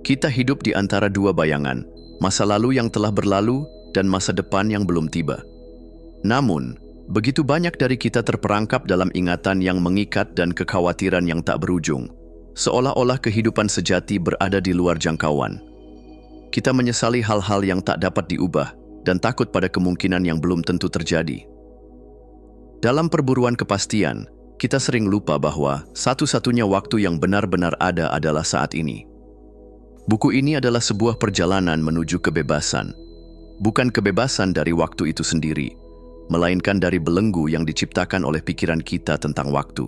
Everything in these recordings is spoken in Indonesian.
Kita hidup di antara dua bayangan, masa lalu yang telah berlalu dan masa depan yang belum tiba. Namun, begitu banyak dari kita terperangkap dalam ingatan yang mengikat dan kekhawatiran yang tak berujung, seolah-olah kehidupan sejati berada di luar jangkauan. Kita menyesali hal-hal yang tak dapat diubah dan takut pada kemungkinan yang belum tentu terjadi. Dalam perburuan kepastian, kita sering lupa bahwa satu-satunya waktu yang benar-benar ada adalah saat ini. Buku ini adalah sebuah perjalanan menuju kebebasan. Bukan kebebasan dari waktu itu sendiri, melainkan dari belenggu yang diciptakan oleh pikiran kita tentang waktu.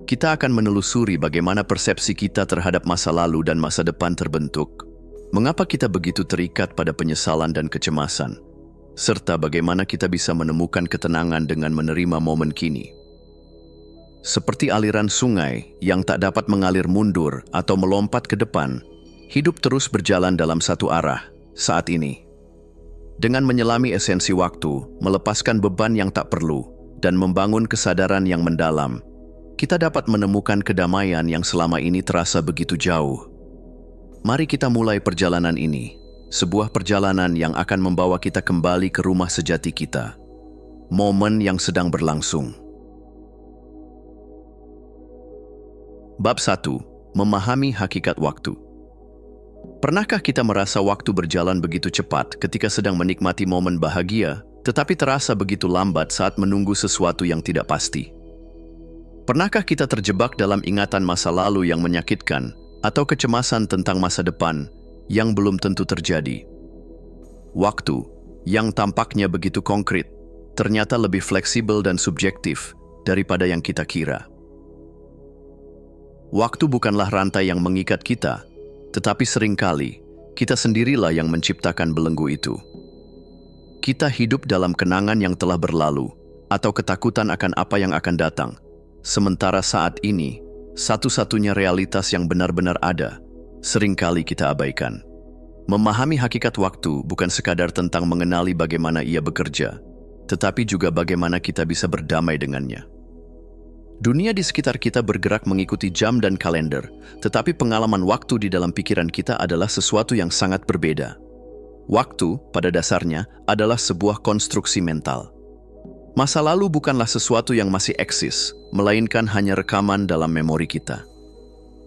Kita akan menelusuri bagaimana persepsi kita terhadap masa lalu dan masa depan terbentuk, mengapa kita begitu terikat pada penyesalan dan kecemasan, serta bagaimana kita bisa menemukan ketenangan dengan menerima momen kini. Seperti aliran sungai yang tak dapat mengalir mundur atau melompat ke depan, hidup terus berjalan dalam satu arah, saat ini. Dengan menyelami esensi waktu, melepaskan beban yang tak perlu, dan membangun kesadaran yang mendalam, kita dapat menemukan kedamaian yang selama ini terasa begitu jauh. Mari kita mulai perjalanan ini, sebuah perjalanan yang akan membawa kita kembali ke rumah sejati kita. Momen yang sedang berlangsung. Bab 1. Memahami hakikat waktu. Pernahkah kita merasa waktu berjalan begitu cepat ketika sedang menikmati momen bahagia, tetapi terasa begitu lambat saat menunggu sesuatu yang tidak pasti? Pernahkah kita terjebak dalam ingatan masa lalu yang menyakitkan atau kecemasan tentang masa depan yang belum tentu terjadi? Waktu, yang tampaknya begitu konkret, ternyata lebih fleksibel dan subjektif daripada yang kita kira. Waktu bukanlah rantai yang mengikat kita, tetapi seringkali kita sendirilah yang menciptakan belenggu itu. Kita hidup dalam kenangan yang telah berlalu atau ketakutan akan apa yang akan datang, sementara saat ini, satu-satunya realitas yang benar-benar ada, seringkali kita abaikan. Memahami hakikat waktu bukan sekadar tentang mengenali bagaimana ia bekerja, tetapi juga bagaimana kita bisa berdamai dengannya. Dunia di sekitar kita bergerak mengikuti jam dan kalender, tetapi pengalaman waktu di dalam pikiran kita adalah sesuatu yang sangat berbeda. Waktu, pada dasarnya, adalah sebuah konstruksi mental. Masa lalu bukanlah sesuatu yang masih eksis, melainkan hanya rekaman dalam memori kita.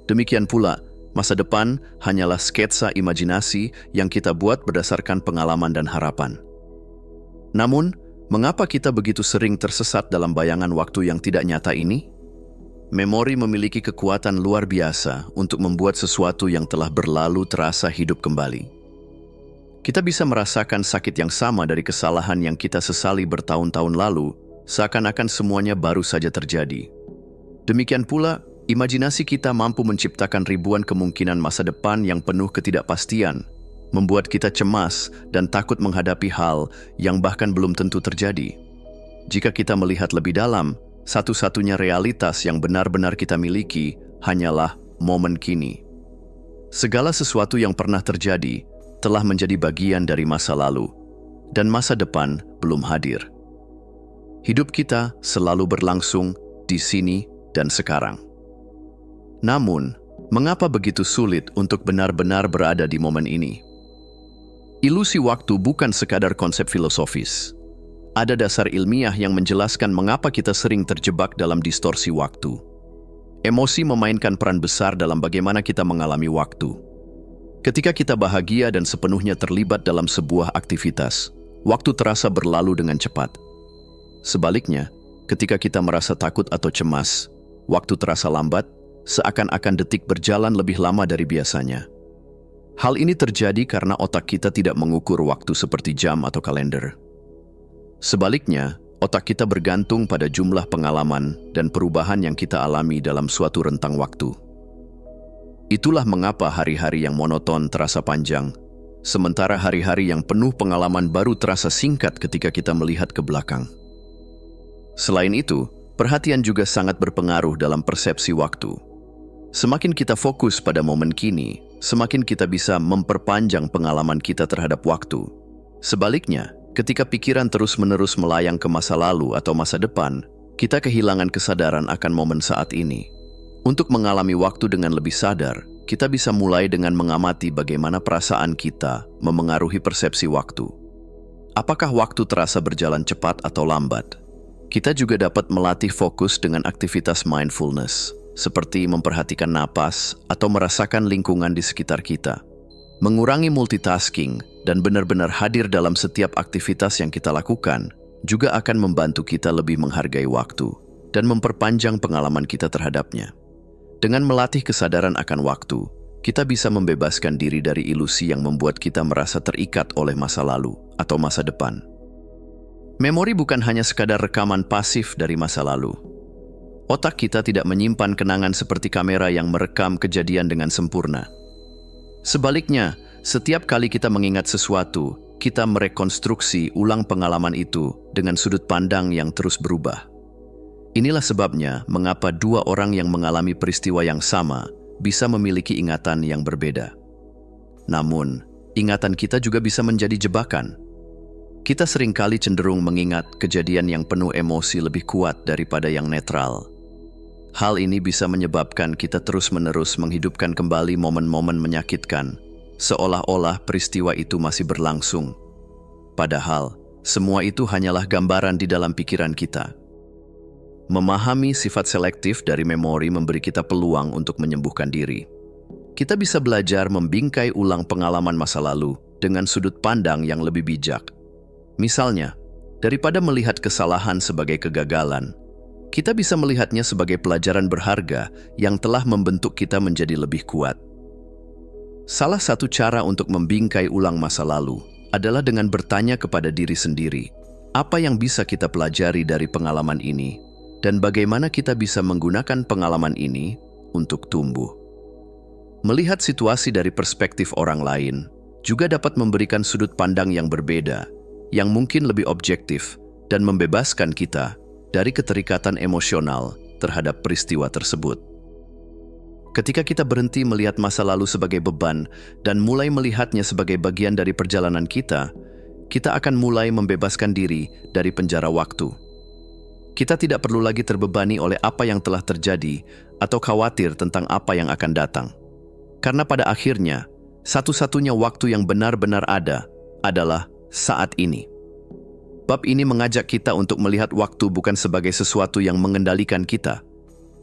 Demikian pula, masa depan hanyalah sketsa imajinasi yang kita buat berdasarkan pengalaman dan harapan. Namun, mengapa kita begitu sering tersesat dalam bayangan waktu yang tidak nyata ini? Memori memiliki kekuatan luar biasa untuk membuat sesuatu yang telah berlalu terasa hidup kembali. Kita bisa merasakan sakit yang sama dari kesalahan yang kita sesali bertahun-tahun lalu, seakan-akan semuanya baru saja terjadi. Demikian pula, imajinasi kita mampu menciptakan ribuan kemungkinan masa depan yang penuh ketidakpastian, membuat kita cemas dan takut menghadapi hal yang bahkan belum tentu terjadi. Jika kita melihat lebih dalam, satu-satunya realitas yang benar-benar kita miliki hanyalah momen kini. Segala sesuatu yang pernah terjadi telah menjadi bagian dari masa lalu, dan masa depan belum hadir. Hidup kita selalu berlangsung di sini dan sekarang. Namun, mengapa begitu sulit untuk benar-benar berada di momen ini? Ilusi waktu bukan sekadar konsep filosofis. Ada dasar ilmiah yang menjelaskan mengapa kita sering terjebak dalam distorsi waktu. Emosi memainkan peran besar dalam bagaimana kita mengalami waktu. Ketika kita bahagia dan sepenuhnya terlibat dalam sebuah aktivitas, waktu terasa berlalu dengan cepat. Sebaliknya, ketika kita merasa takut atau cemas, waktu terasa lambat, seakan-akan detik berjalan lebih lama dari biasanya. Hal ini terjadi karena otak kita tidak mengukur waktu seperti jam atau kalender. Sebaliknya, otak kita bergantung pada jumlah pengalaman dan perubahan yang kita alami dalam suatu rentang waktu. Itulah mengapa hari-hari yang monoton terasa panjang, sementara hari-hari yang penuh pengalaman baru terasa singkat ketika kita melihat ke belakang. Selain itu, perhatian juga sangat berpengaruh dalam persepsi waktu. Semakin kita fokus pada momen kini, semakin kita bisa memperpanjang pengalaman kita terhadap waktu. Sebaliknya, ketika pikiran terus-menerus melayang ke masa lalu atau masa depan, kita kehilangan kesadaran akan momen saat ini. Untuk mengalami waktu dengan lebih sadar, kita bisa mulai dengan mengamati bagaimana perasaan kita memengaruhi persepsi waktu. Apakah waktu terasa berjalan cepat atau lambat? Kita juga dapat melatih fokus dengan aktivitas mindfulness, seperti memperhatikan napas atau merasakan lingkungan di sekitar kita. Mengurangi multitasking dan benar-benar hadir dalam setiap aktivitas yang kita lakukan juga akan membantu kita lebih menghargai waktu dan memperpanjang pengalaman kita terhadapnya. Dengan melatih kesadaran akan waktu, kita bisa membebaskan diri dari ilusi yang membuat kita merasa terikat oleh masa lalu atau masa depan. Memori bukan hanya sekadar rekaman pasif dari masa lalu. Otak kita tidak menyimpan kenangan seperti kamera yang merekam kejadian dengan sempurna. Sebaliknya, setiap kali kita mengingat sesuatu, kita merekonstruksi ulang pengalaman itu dengan sudut pandang yang terus berubah. Inilah sebabnya mengapa dua orang yang mengalami peristiwa yang sama bisa memiliki ingatan yang berbeda. Namun, ingatan kita juga bisa menjadi jebakan. Kita seringkali cenderung mengingat kejadian yang penuh emosi lebih kuat daripada yang netral. Hal ini bisa menyebabkan kita terus-menerus menghidupkan kembali momen-momen menyakitkan, seolah-olah peristiwa itu masih berlangsung. Padahal, semua itu hanyalah gambaran di dalam pikiran kita. Memahami sifat selektif dari memori memberi kita peluang untuk menyembuhkan diri. Kita bisa belajar membingkai ulang pengalaman masa lalu dengan sudut pandang yang lebih bijak. Misalnya, daripada melihat kesalahan sebagai kegagalan, kita bisa melihatnya sebagai pelajaran berharga yang telah membentuk kita menjadi lebih kuat. Salah satu cara untuk membingkai ulang masa lalu adalah dengan bertanya kepada diri sendiri, apa yang bisa kita pelajari dari pengalaman ini? Dan bagaimana kita bisa menggunakan pengalaman ini untuk tumbuh. Melihat situasi dari perspektif orang lain juga dapat memberikan sudut pandang yang berbeda, yang mungkin lebih objektif dan membebaskan kita dari keterikatan emosional terhadap peristiwa tersebut. Ketika kita berhenti melihat masa lalu sebagai beban dan mulai melihatnya sebagai bagian dari perjalanan kita, kita akan mulai membebaskan diri dari penjara waktu. Kita tidak perlu lagi terbebani oleh apa yang telah terjadi atau khawatir tentang apa yang akan datang. Karena pada akhirnya, satu-satunya waktu yang benar-benar ada adalah saat ini. Bab ini mengajak kita untuk melihat waktu bukan sebagai sesuatu yang mengendalikan kita,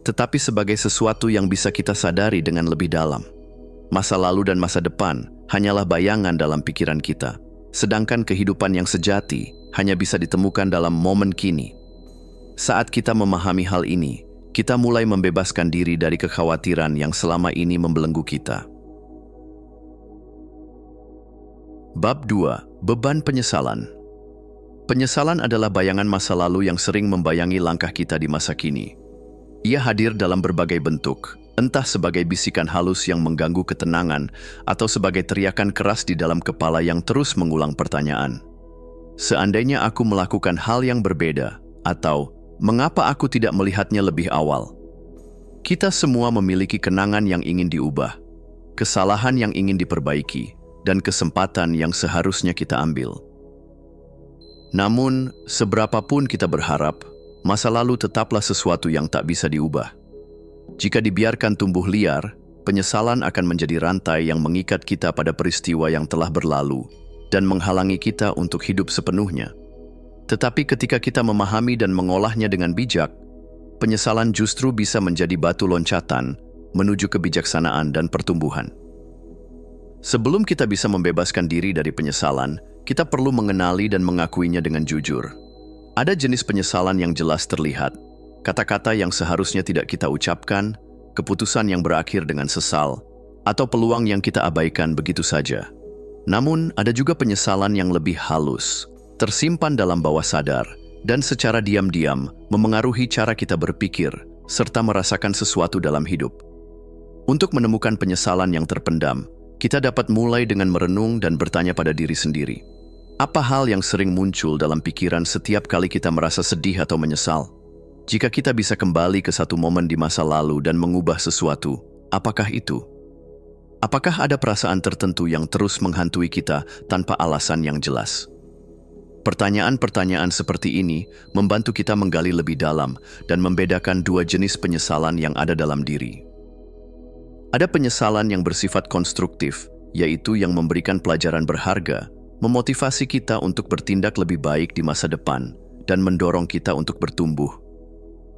tetapi sebagai sesuatu yang bisa kita sadari dengan lebih dalam. Masa lalu dan masa depan hanyalah bayangan dalam pikiran kita, sedangkan kehidupan yang sejati hanya bisa ditemukan dalam momen kini. Saat kita memahami hal ini, kita mulai membebaskan diri dari kekhawatiran yang selama ini membelenggu kita. Bab 2. Beban penyesalan. Penyesalan adalah bayangan masa lalu yang sering membayangi langkah kita di masa kini. Ia hadir dalam berbagai bentuk, entah sebagai bisikan halus yang mengganggu ketenangan atau sebagai teriakan keras di dalam kepala yang terus mengulang pertanyaan. Seandainya aku melakukan hal yang berbeda, atau mengapa aku tidak melihatnya lebih awal? Kita semua memiliki kenangan yang ingin diubah, kesalahan yang ingin diperbaiki, dan kesempatan yang seharusnya kita ambil. Namun, seberapapun kita berharap, masa lalu tetaplah sesuatu yang tak bisa diubah. Jika dibiarkan tumbuh liar, penyesalan akan menjadi rantai yang mengikat kita pada peristiwa yang telah berlalu dan menghalangi kita untuk hidup sepenuhnya. Tetapi ketika kita memahami dan mengolahnya dengan bijak, penyesalan justru bisa menjadi batu loncatan menuju kebijaksanaan dan pertumbuhan. Sebelum kita bisa membebaskan diri dari penyesalan, kita perlu mengenali dan mengakuinya dengan jujur. Ada jenis penyesalan yang jelas terlihat, kata-kata yang seharusnya tidak kita ucapkan, keputusan yang berakhir dengan sesal, atau peluang yang kita abaikan begitu saja. Namun, ada juga penyesalan yang lebih halus, tersimpan dalam bawah sadar, dan secara diam-diam memengaruhi cara kita berpikir serta merasakan sesuatu dalam hidup. Untuk menemukan penyesalan yang terpendam, kita dapat mulai dengan merenung dan bertanya pada diri sendiri. Apa hal yang sering muncul dalam pikiran setiap kali kita merasa sedih atau menyesal? Jika kita bisa kembali ke satu momen di masa lalu dan mengubah sesuatu, apakah itu? Apakah ada perasaan tertentu yang terus menghantui kita tanpa alasan yang jelas? Pertanyaan-pertanyaan seperti ini membantu kita menggali lebih dalam dan membedakan dua jenis penyesalan yang ada dalam diri. Ada penyesalan yang bersifat konstruktif, yaitu yang memberikan pelajaran berharga, memotivasi kita untuk bertindak lebih baik di masa depan, dan mendorong kita untuk bertumbuh.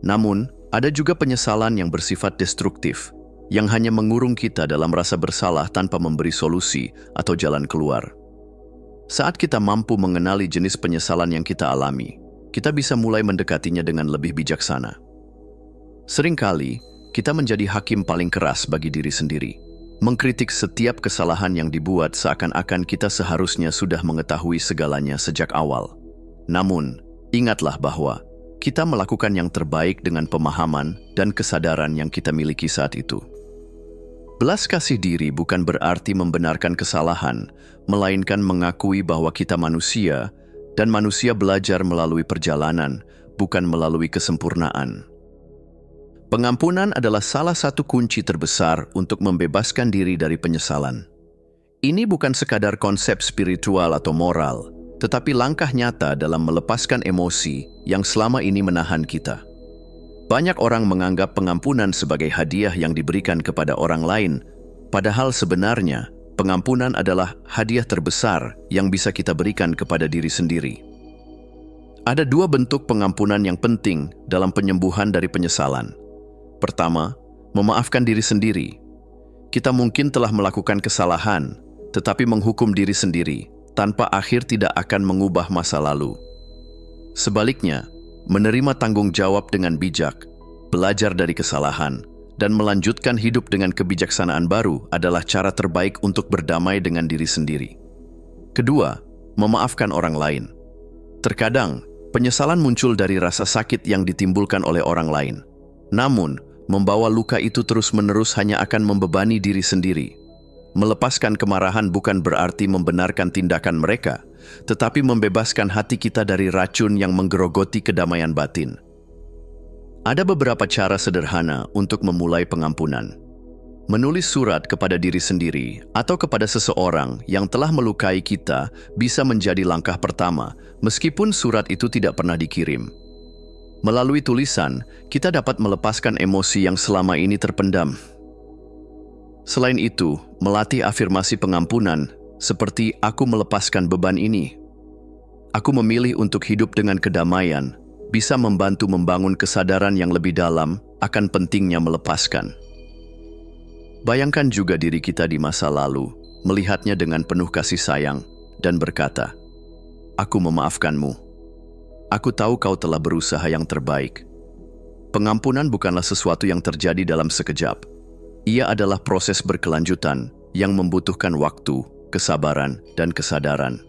Namun, ada juga penyesalan yang bersifat destruktif, yang hanya mengurung kita dalam rasa bersalah tanpa memberi solusi atau jalan keluar. Saat kita mampu mengenali jenis penyesalan yang kita alami, kita bisa mulai mendekatinya dengan lebih bijaksana. Seringkali, kita menjadi hakim paling keras bagi diri sendiri, mengkritik setiap kesalahan yang dibuat seakan-akan kita seharusnya sudah mengetahui segalanya sejak awal. Namun, ingatlah bahwa kita melakukan yang terbaik dengan pemahaman dan kesadaran yang kita miliki saat itu. Belas kasih diri bukan berarti membenarkan kesalahan, melainkan mengakui bahwa kita manusia, dan manusia belajar melalui perjalanan, bukan melalui kesempurnaan. Pengampunan adalah salah satu kunci terbesar untuk membebaskan diri dari penyesalan. Ini bukan sekadar konsep spiritual atau moral, tetapi langkah nyata dalam melepaskan emosi yang selama ini menahan kita. Banyak orang menganggap pengampunan sebagai hadiah yang diberikan kepada orang lain, padahal sebenarnya pengampunan adalah hadiah terbesar yang bisa kita berikan kepada diri sendiri. Ada dua bentuk pengampunan yang penting dalam penyembuhan dari penyesalan. Pertama, memaafkan diri sendiri. Kita mungkin telah melakukan kesalahan, tetapi menghukum diri sendiri tanpa akhir tidak akan mengubah masa lalu. Sebaliknya, menerima tanggung jawab dengan bijak, belajar dari kesalahan, dan melanjutkan hidup dengan kebijaksanaan baru adalah cara terbaik untuk berdamai dengan diri sendiri. Kedua, memaafkan orang lain. Terkadang, penyesalan muncul dari rasa sakit yang ditimbulkan oleh orang lain. Namun, membawa luka itu terus-menerus hanya akan membebani diri sendiri. Melepaskan kemarahan bukan berarti membenarkan tindakan mereka, tetapi membebaskan hati kita dari racun yang menggerogoti kedamaian batin. Ada beberapa cara sederhana untuk memulai pengampunan. Menulis surat kepada diri sendiri atau kepada seseorang yang telah melukai kita bisa menjadi langkah pertama, meskipun surat itu tidak pernah dikirim. Melalui tulisan, kita dapat melepaskan emosi yang selama ini terpendam. Selain itu, melatih afirmasi pengampunan, seperti "aku melepaskan beban ini. Aku memilih untuk hidup dengan kedamaian," bisa membantu membangun kesadaran yang lebih dalam akan pentingnya melepaskan. Bayangkan juga diri kita di masa lalu, melihatnya dengan penuh kasih sayang, dan berkata, "Aku memaafkanmu. Aku tahu kau telah berusaha yang terbaik." Pengampunan bukanlah sesuatu yang terjadi dalam sekejap. Ia adalah proses berkelanjutan yang membutuhkan waktu, kesabaran, dan kesadaran.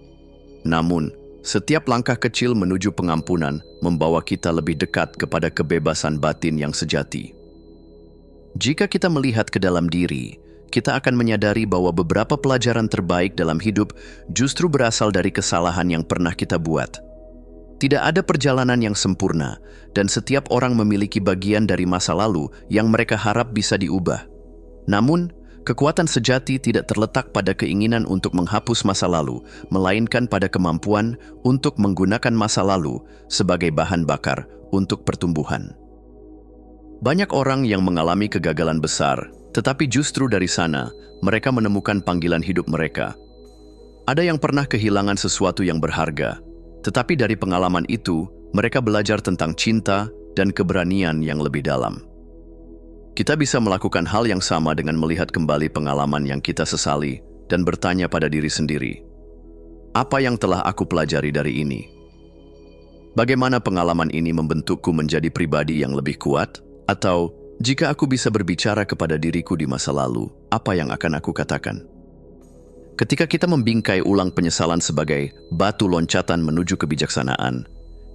Namun, setiap langkah kecil menuju pengampunan membawa kita lebih dekat kepada kebebasan batin yang sejati. Jika kita melihat ke dalam diri, kita akan menyadari bahwa beberapa pelajaran terbaik dalam hidup justru berasal dari kesalahan yang pernah kita buat. Tidak ada perjalanan yang sempurna, dan setiap orang memiliki bagian dari masa lalu yang mereka harap bisa diubah. Namun, kekuatan sejati tidak terletak pada keinginan untuk menghapus masa lalu, melainkan pada kemampuan untuk menggunakan masa lalu sebagai bahan bakar untuk pertumbuhan. Banyak orang yang mengalami kegagalan besar, tetapi justru dari sana mereka menemukan panggilan hidup mereka. Ada yang pernah kehilangan sesuatu yang berharga, tetapi dari pengalaman itu, mereka belajar tentang cinta dan keberanian yang lebih dalam. Kita bisa melakukan hal yang sama dengan melihat kembali pengalaman yang kita sesali dan bertanya pada diri sendiri, apa yang telah aku pelajari dari ini? Bagaimana pengalaman ini membentukku menjadi pribadi yang lebih kuat? Atau, jika aku bisa berbicara kepada diriku di masa lalu, apa yang akan aku katakan? Ketika kita membingkai ulang penyesalan sebagai batu loncatan menuju kebijaksanaan,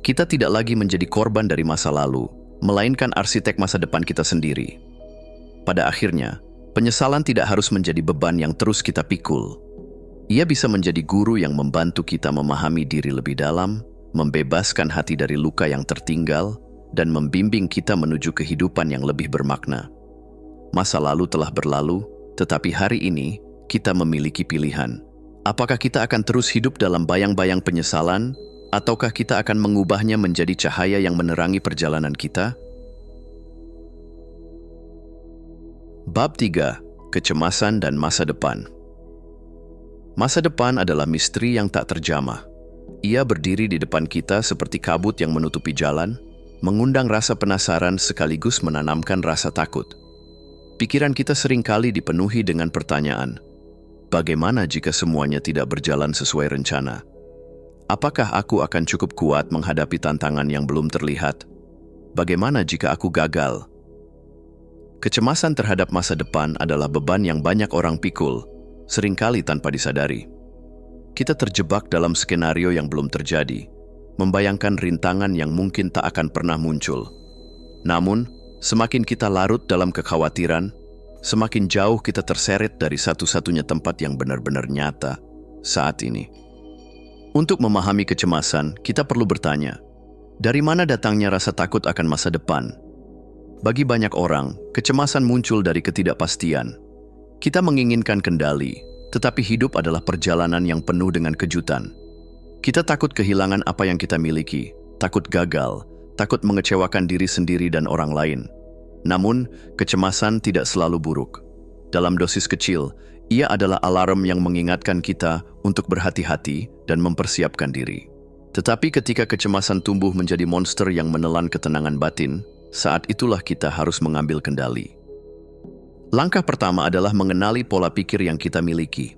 kita tidak lagi menjadi korban dari masa lalu, melainkan arsitek masa depan kita sendiri. Pada akhirnya, penyesalan tidak harus menjadi beban yang terus kita pikul. Ia bisa menjadi guru yang membantu kita memahami diri lebih dalam, membebaskan hati dari luka yang tertinggal, dan membimbing kita menuju kehidupan yang lebih bermakna. Masa lalu telah berlalu, tetapi hari ini kita memiliki pilihan. Apakah kita akan terus hidup dalam bayang-bayang penyesalan, ataukah kita akan mengubahnya menjadi cahaya yang menerangi perjalanan kita? Bab 3. kecemasan dan masa depan. Masa depan adalah misteri yang tak terjamah. Ia berdiri di depan kita seperti kabut yang menutupi jalan, mengundang rasa penasaran sekaligus menanamkan rasa takut. Pikiran kita seringkali dipenuhi dengan pertanyaan, bagaimana jika semuanya tidak berjalan sesuai rencana? Apakah aku akan cukup kuat menghadapi tantangan yang belum terlihat? Bagaimana jika aku gagal? Kecemasan terhadap masa depan adalah beban yang banyak orang pikul, seringkali tanpa disadari. Kita terjebak dalam skenario yang belum terjadi, membayangkan rintangan yang mungkin tak akan pernah muncul. Namun, semakin kita larut dalam kekhawatiran, semakin jauh kita terseret dari satu-satunya tempat yang benar-benar nyata saat ini. Untuk memahami kecemasan, kita perlu bertanya, dari mana datangnya rasa takut akan masa depan? Bagi banyak orang, kecemasan muncul dari ketidakpastian. Kita menginginkan kendali, tetapi hidup adalah perjalanan yang penuh dengan kejutan. Kita takut kehilangan apa yang kita miliki, takut gagal, takut mengecewakan diri sendiri dan orang lain. Namun, kecemasan tidak selalu buruk. Dalam dosis kecil, ia adalah alarm yang mengingatkan kita untuk berhati-hati dan mempersiapkan diri. Tetapi ketika kecemasan tumbuh menjadi monster yang menelan ketenangan batin, saat itulah kita harus mengambil kendali. Langkah pertama adalah mengenali pola pikir yang kita miliki.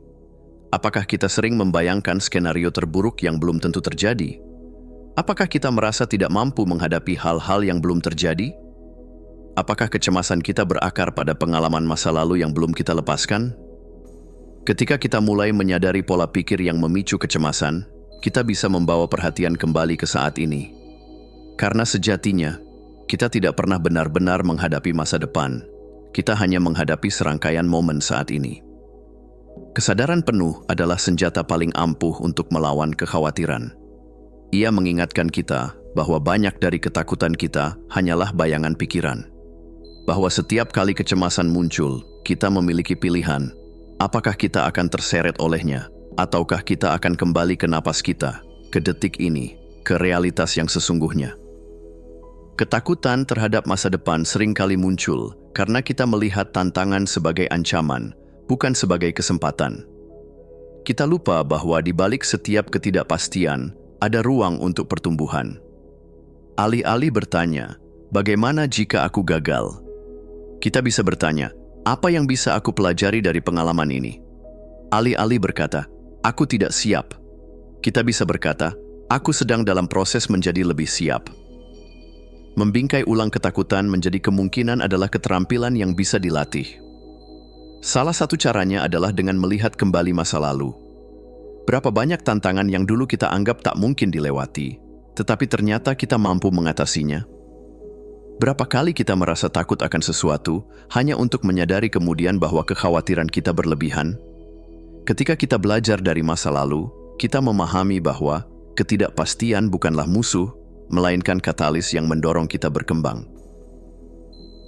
Apakah kita sering membayangkan skenario terburuk yang belum tentu terjadi? Apakah kita merasa tidak mampu menghadapi hal-hal yang belum terjadi? Apakah kecemasan kita berakar pada pengalaman masa lalu yang belum kita lepaskan? Ketika kita mulai menyadari pola pikir yang memicu kecemasan, kita bisa membawa perhatian kembali ke saat ini. Karena sejatinya, kita tidak pernah benar-benar menghadapi masa depan. Kita hanya menghadapi serangkaian momen saat ini. Kesadaran penuh adalah senjata paling ampuh untuk melawan kekhawatiran. Ia mengingatkan kita bahwa banyak dari ketakutan kita hanyalah bayangan pikiran. Bahwa setiap kali kecemasan muncul, kita memiliki pilihan. Apakah kita akan terseret olehnya, ataukah kita akan kembali ke napas kita, ke detik ini, ke realitas yang sesungguhnya. Ketakutan terhadap masa depan seringkali muncul karena kita melihat tantangan sebagai ancaman, bukan sebagai kesempatan. Kita lupa bahwa di balik setiap ketidakpastian ada ruang untuk pertumbuhan. Alih-alih bertanya, bagaimana jika aku gagal? Kita bisa bertanya, apa yang bisa aku pelajari dari pengalaman ini? Alih-alih berkata, aku tidak siap. Kita bisa berkata, aku sedang dalam proses menjadi lebih siap. Membingkai ulang ketakutan menjadi kemungkinan adalah keterampilan yang bisa dilatih. Salah satu caranya adalah dengan melihat kembali masa lalu. Berapa banyak tantangan yang dulu kita anggap tak mungkin dilewati, tetapi ternyata kita mampu mengatasinya? Berapa kali kita merasa takut akan sesuatu hanya untuk menyadari kemudian bahwa kekhawatiran kita berlebihan? Ketika kita belajar dari masa lalu, kita memahami bahwa ketidakpastian bukanlah musuh, melainkan katalis yang mendorong kita berkembang.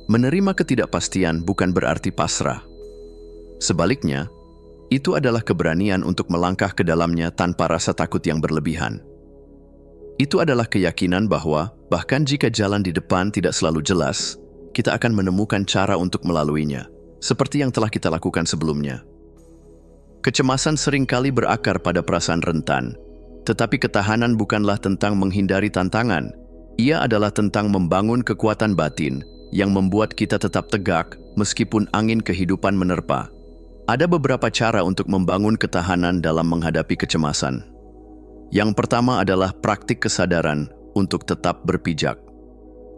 Menerima ketidakpastian bukan berarti pasrah. Sebaliknya, itu adalah keberanian untuk melangkah ke dalamnya tanpa rasa takut yang berlebihan. Itu adalah keyakinan bahwa bahkan jika jalan di depan tidak selalu jelas, kita akan menemukan cara untuk melaluinya, seperti yang telah kita lakukan sebelumnya. Kecemasan seringkali berakar pada perasaan rentan, tetapi ketahanan bukanlah tentang menghindari tantangan. Ia adalah tentang membangun kekuatan batin yang membuat kita tetap tegak meskipun angin kehidupan menerpa. Ada beberapa cara untuk membangun ketahanan dalam menghadapi kecemasan. Yang pertama adalah praktik kesadaran untuk tetap berpijak.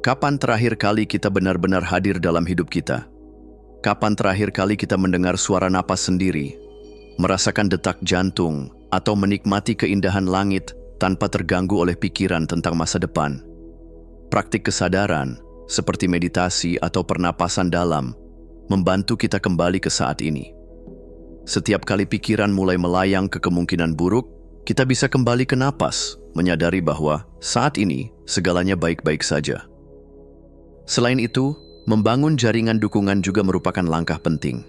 Kapan terakhir kali kita benar-benar hadir dalam hidup kita? Kapan terakhir kali kita mendengar suara napas sendiri, merasakan detak jantung, atau menikmati keindahan langit tanpa terganggu oleh pikiran tentang masa depan? Praktik kesadaran, seperti meditasi atau pernapasan dalam, membantu kita kembali ke saat ini. Setiap kali pikiran mulai melayang ke kemungkinan buruk, kita bisa kembali ke napas, menyadari bahwa saat ini segalanya baik-baik saja. Selain itu, membangun jaringan dukungan juga merupakan langkah penting.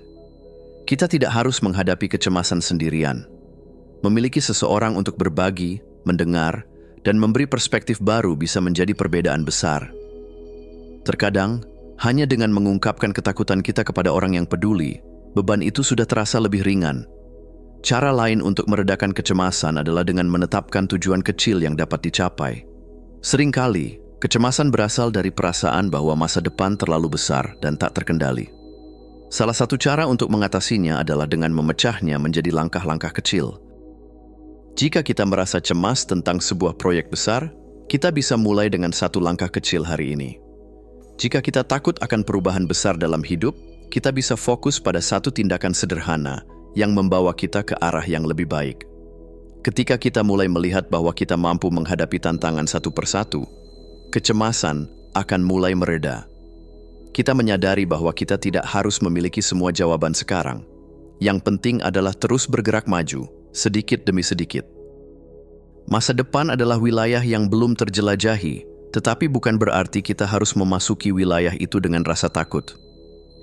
Kita tidak harus menghadapi kecemasan sendirian. Memiliki seseorang untuk berbagi, mendengar, dan memberi perspektif baru bisa menjadi perbedaan besar. Terkadang, hanya dengan mengungkapkan ketakutan kita kepada orang yang peduli, beban itu sudah terasa lebih ringan. Cara lain untuk meredakan kecemasan adalah dengan menetapkan tujuan kecil yang dapat dicapai. Seringkali, kecemasan berasal dari perasaan bahwa masa depan terlalu besar dan tak terkendali. Salah satu cara untuk mengatasinya adalah dengan memecahnya menjadi langkah-langkah kecil. Jika kita merasa cemas tentang sebuah proyek besar, kita bisa mulai dengan satu langkah kecil hari ini. Jika kita takut akan perubahan besar dalam hidup, kita bisa fokus pada satu tindakan sederhana yang membawa kita ke arah yang lebih baik. Ketika kita mulai melihat bahwa kita mampu menghadapi tantangan satu persatu, kecemasan akan mulai mereda. Kita menyadari bahwa kita tidak harus memiliki semua jawaban sekarang. Yang penting adalah terus bergerak maju, sedikit demi sedikit. Masa depan adalah wilayah yang belum terjelajahi, tetapi bukan berarti kita harus memasuki wilayah itu dengan rasa takut.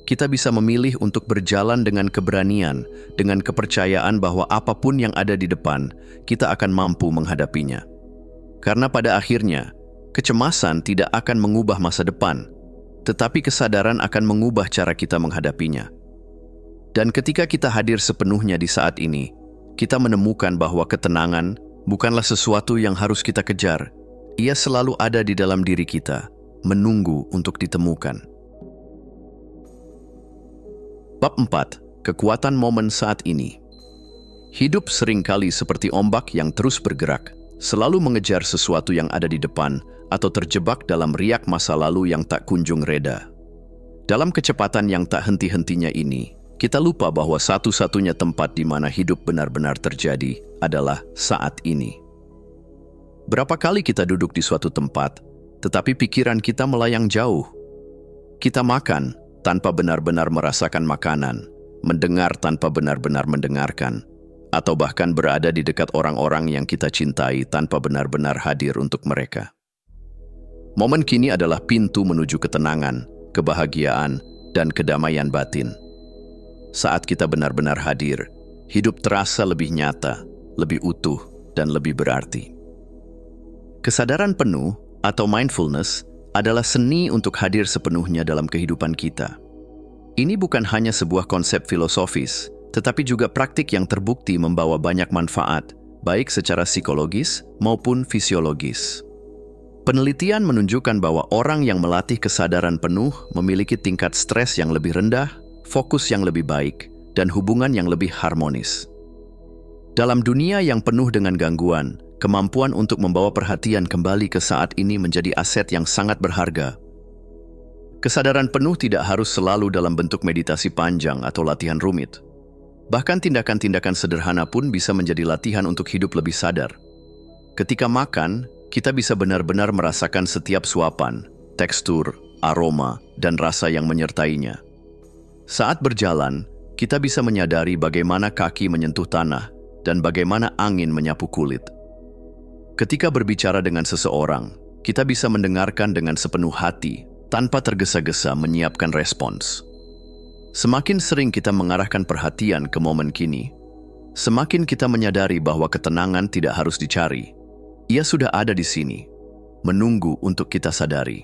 Kita bisa memilih untuk berjalan dengan keberanian, dengan kepercayaan bahwa apapun yang ada di depan, kita akan mampu menghadapinya. Karena pada akhirnya, kecemasan tidak akan mengubah masa depan, tetapi kesadaran akan mengubah cara kita menghadapinya. Dan ketika kita hadir sepenuhnya di saat ini, kita menemukan bahwa ketenangan bukanlah sesuatu yang harus kita kejar. Ia selalu ada di dalam diri kita, menunggu untuk ditemukan. Bab 4. Kekuatan momen saat ini. Hidup seringkali seperti ombak yang terus bergerak, selalu mengejar sesuatu yang ada di depan, atau terjebak dalam riak masa lalu yang tak kunjung reda. Dalam kecepatan yang tak henti-hentinya ini, kita lupa bahwa satu-satunya tempat di mana hidup benar-benar terjadi adalah saat ini. Berapa kali kita duduk di suatu tempat, tetapi pikiran kita melayang jauh. Kita makan tanpa benar-benar merasakan makanan, mendengar tanpa benar-benar mendengarkan, atau bahkan berada di dekat orang-orang yang kita cintai tanpa benar-benar hadir untuk mereka. Momen kini adalah pintu menuju ketenangan, kebahagiaan, dan kedamaian batin. Saat kita benar-benar hadir, hidup terasa lebih nyata, lebih utuh, dan lebih berarti. Kesadaran penuh atau mindfulness adalah seni untuk hadir sepenuhnya dalam kehidupan kita. Ini bukan hanya sebuah konsep filosofis, tetapi juga praktik yang terbukti membawa banyak manfaat, baik secara psikologis maupun fisiologis. Penelitian menunjukkan bahwa orang yang melatih kesadaran penuh memiliki tingkat stres yang lebih rendah, fokus yang lebih baik, dan hubungan yang lebih harmonis. Dalam dunia yang penuh dengan gangguan, kemampuan untuk membawa perhatian kembali ke saat ini menjadi aset yang sangat berharga. Kesadaran penuh tidak harus selalu dalam bentuk meditasi panjang atau latihan rumit. Bahkan tindakan-tindakan sederhana pun bisa menjadi latihan untuk hidup lebih sadar. Ketika makan, kita bisa benar-benar merasakan setiap suapan, tekstur, aroma, dan rasa yang menyertainya. Saat berjalan, kita bisa menyadari bagaimana kaki menyentuh tanah dan bagaimana angin menyapu kulit. Ketika berbicara dengan seseorang, kita bisa mendengarkan dengan sepenuh hati, tanpa tergesa-gesa menyiapkan respons. Semakin sering kita mengarahkan perhatian ke momen kini, semakin kita menyadari bahwa ketenangan tidak harus dicari. Ia sudah ada di sini, menunggu untuk kita sadari.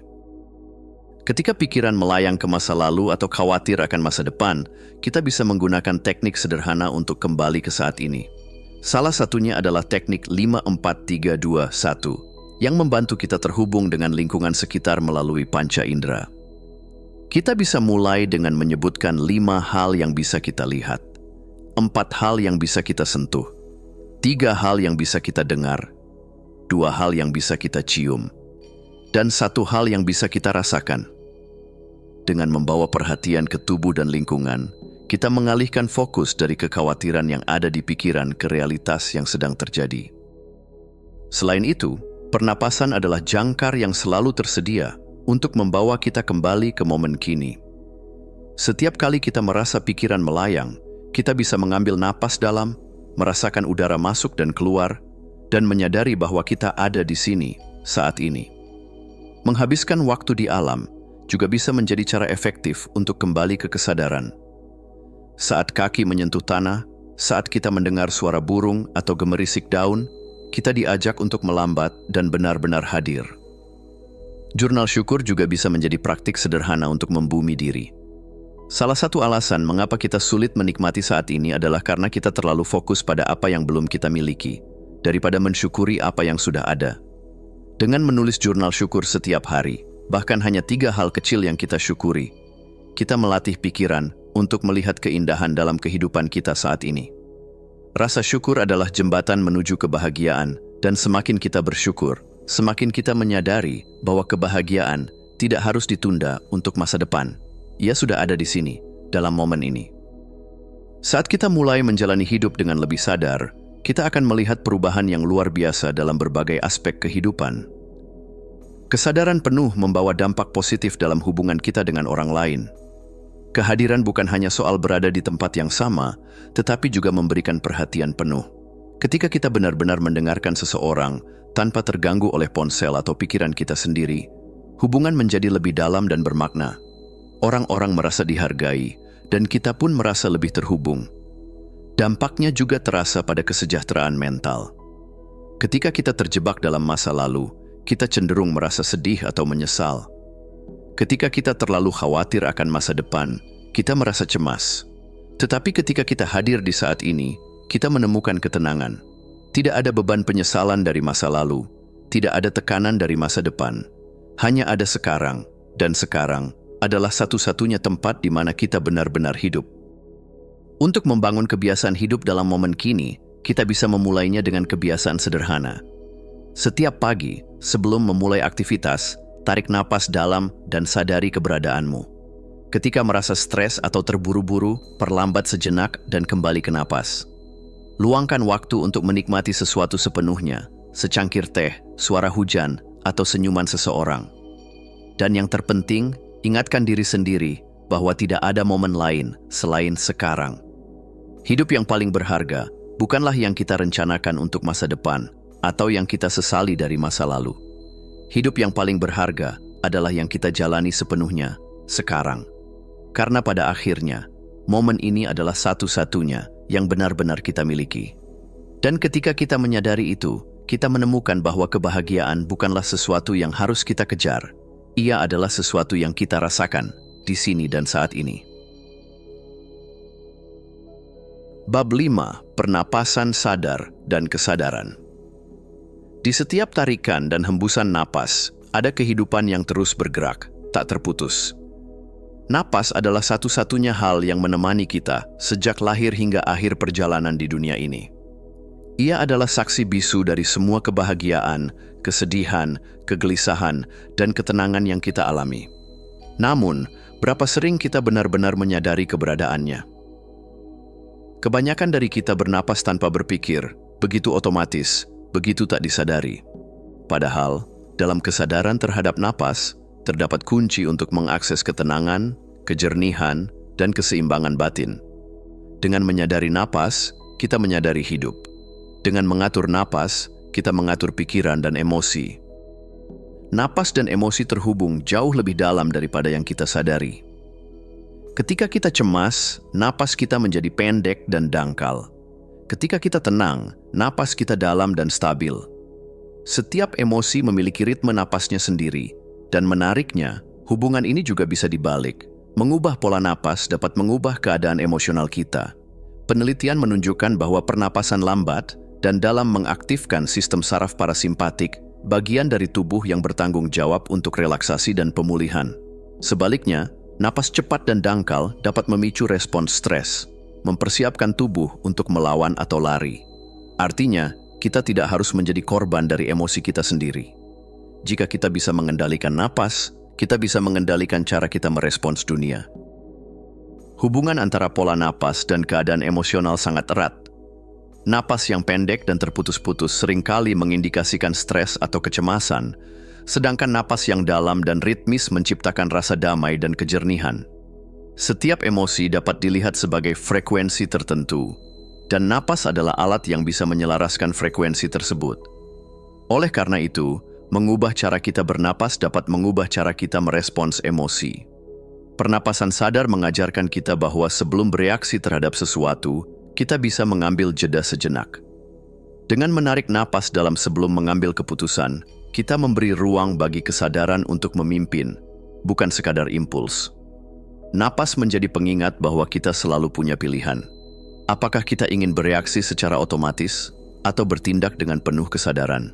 Ketika pikiran melayang ke masa lalu atau khawatir akan masa depan, kita bisa menggunakan teknik sederhana untuk kembali ke saat ini. Salah satunya adalah teknik 5-4-3-2-1 yang membantu kita terhubung dengan lingkungan sekitar melalui panca indera. Kita bisa mulai dengan menyebutkan 5 hal yang bisa kita lihat, 4 hal yang bisa kita sentuh, 3 hal yang bisa kita dengar, 2 hal yang bisa kita cium, dan 1 hal yang bisa kita rasakan. Dengan membawa perhatian ke tubuh dan lingkungan, kita mengalihkan fokus dari kekhawatiran yang ada di pikiran ke realitas yang sedang terjadi. Selain itu, pernapasan adalah jangkar yang selalu tersedia untuk membawa kita kembali ke momen kini. Setiap kali kita merasa pikiran melayang, kita bisa mengambil napas dalam, merasakan udara masuk dan keluar, dan menyadari bahwa kita ada di sini, saat ini. Menghabiskan waktu di alam juga bisa menjadi cara efektif untuk kembali ke kesadaran. Saat kaki menyentuh tanah, saat kita mendengar suara burung atau gemerisik daun, kita diajak untuk melambat dan benar-benar hadir. Jurnal syukur juga bisa menjadi praktik sederhana untuk membumi diri. Salah satu alasan mengapa kita sulit menikmati saat ini adalah karena kita terlalu fokus pada apa yang belum kita miliki, daripada mensyukuri apa yang sudah ada. Dengan menulis jurnal syukur setiap hari, bahkan hanya 3 hal kecil yang kita syukuri, kita melatih pikiran untuk melihat keindahan dalam kehidupan kita saat ini. Rasa syukur adalah jembatan menuju kebahagiaan, dan semakin kita bersyukur, semakin kita menyadari bahwa kebahagiaan tidak harus ditunda untuk masa depan. Ia sudah ada di sini, dalam momen ini. Saat kita mulai menjalani hidup dengan lebih sadar, kita akan melihat perubahan yang luar biasa dalam berbagai aspek kehidupan. Kesadaran penuh membawa dampak positif dalam hubungan kita dengan orang lain. Kehadiran bukan hanya soal berada di tempat yang sama, tetapi juga memberikan perhatian penuh. Ketika kita benar-benar mendengarkan seseorang tanpa terganggu oleh ponsel atau pikiran kita sendiri, hubungan menjadi lebih dalam dan bermakna. Orang-orang merasa dihargai, dan kita pun merasa lebih terhubung. Dampaknya juga terasa pada kesejahteraan mental. Ketika kita terjebak dalam masa lalu, kita cenderung merasa sedih atau menyesal. Ketika kita terlalu khawatir akan masa depan, kita merasa cemas. Tetapi ketika kita hadir di saat ini, kita menemukan ketenangan. Tidak ada beban penyesalan dari masa lalu, tidak ada tekanan dari masa depan. Hanya ada sekarang, dan sekarang adalah satu-satunya tempat di mana kita benar-benar hidup. Untuk membangun kebiasaan hidup dalam momen kini, kita bisa memulainya dengan kebiasaan sederhana. Setiap pagi, sebelum memulai aktivitas, tarik napas dalam dan sadari keberadaanmu. Ketika merasa stres atau terburu-buru, perlambat sejenak dan kembali ke napas. Luangkan waktu untuk menikmati sesuatu sepenuhnya, secangkir teh, suara hujan, atau senyuman seseorang. Dan yang terpenting, ingatkan diri sendiri bahwa tidak ada momen lain selain sekarang. Hidup yang paling berharga bukanlah yang kita rencanakan untuk masa depan atau yang kita sesali dari masa lalu. Hidup yang paling berharga adalah yang kita jalani sepenuhnya sekarang. Karena pada akhirnya, momen ini adalah satu-satunya yang benar-benar kita miliki. Dan ketika kita menyadari itu, kita menemukan bahwa kebahagiaan bukanlah sesuatu yang harus kita kejar. Ia adalah sesuatu yang kita rasakan di sini dan saat ini. Bab 5. Pernapasan sadar dan kesadaran. Di setiap tarikan dan hembusan napas, ada kehidupan yang terus bergerak, tak terputus. Napas adalah satu-satunya hal yang menemani kita sejak lahir hingga akhir perjalanan di dunia ini. Ia adalah saksi bisu dari semua kebahagiaan, kesedihan, kegelisahan, dan ketenangan yang kita alami. Namun, berapa sering kita benar-benar menyadari keberadaannya? Kebanyakan dari kita bernapas tanpa berpikir, begitu otomatis, begitu tak disadari. Padahal, dalam kesadaran terhadap napas, terdapat kunci untuk mengakses ketenangan, kejernihan, dan keseimbangan batin. Dengan menyadari napas, kita menyadari hidup. Dengan mengatur napas, kita mengatur pikiran dan emosi. Napas dan emosi terhubung jauh lebih dalam daripada yang kita sadari. Ketika kita cemas, napas kita menjadi pendek dan dangkal. Ketika kita tenang, napas kita dalam dan stabil. Setiap emosi memiliki ritme napasnya sendiri, dan menariknya, hubungan ini juga bisa dibalik. Mengubah pola napas dapat mengubah keadaan emosional kita. Penelitian menunjukkan bahwa pernapasan lambat dan dalam mengaktifkan sistem saraf parasimpatik, bagian dari tubuh yang bertanggung jawab untuk relaksasi dan pemulihan. Sebaliknya, napas cepat dan dangkal dapat memicu respons stres, mempersiapkan tubuh untuk melawan atau lari. Artinya, kita tidak harus menjadi korban dari emosi kita sendiri. Jika kita bisa mengendalikan napas, kita bisa mengendalikan cara kita merespons dunia. Hubungan antara pola napas dan keadaan emosional sangat erat. Napas yang pendek dan terputus-putus seringkali mengindikasikan stres atau kecemasan, sedangkan napas yang dalam dan ritmis menciptakan rasa damai dan kejernihan. Setiap emosi dapat dilihat sebagai frekuensi tertentu, dan napas adalah alat yang bisa menyelaraskan frekuensi tersebut. Oleh karena itu, mengubah cara kita bernapas dapat mengubah cara kita merespons emosi. Pernapasan sadar mengajarkan kita bahwa sebelum bereaksi terhadap sesuatu, kita bisa mengambil jeda sejenak. Dengan menarik napas dalam sebelum mengambil keputusan, kita memberi ruang bagi kesadaran untuk memimpin, bukan sekadar impuls. Napas menjadi pengingat bahwa kita selalu punya pilihan. Apakah kita ingin bereaksi secara otomatis atau bertindak dengan penuh kesadaran?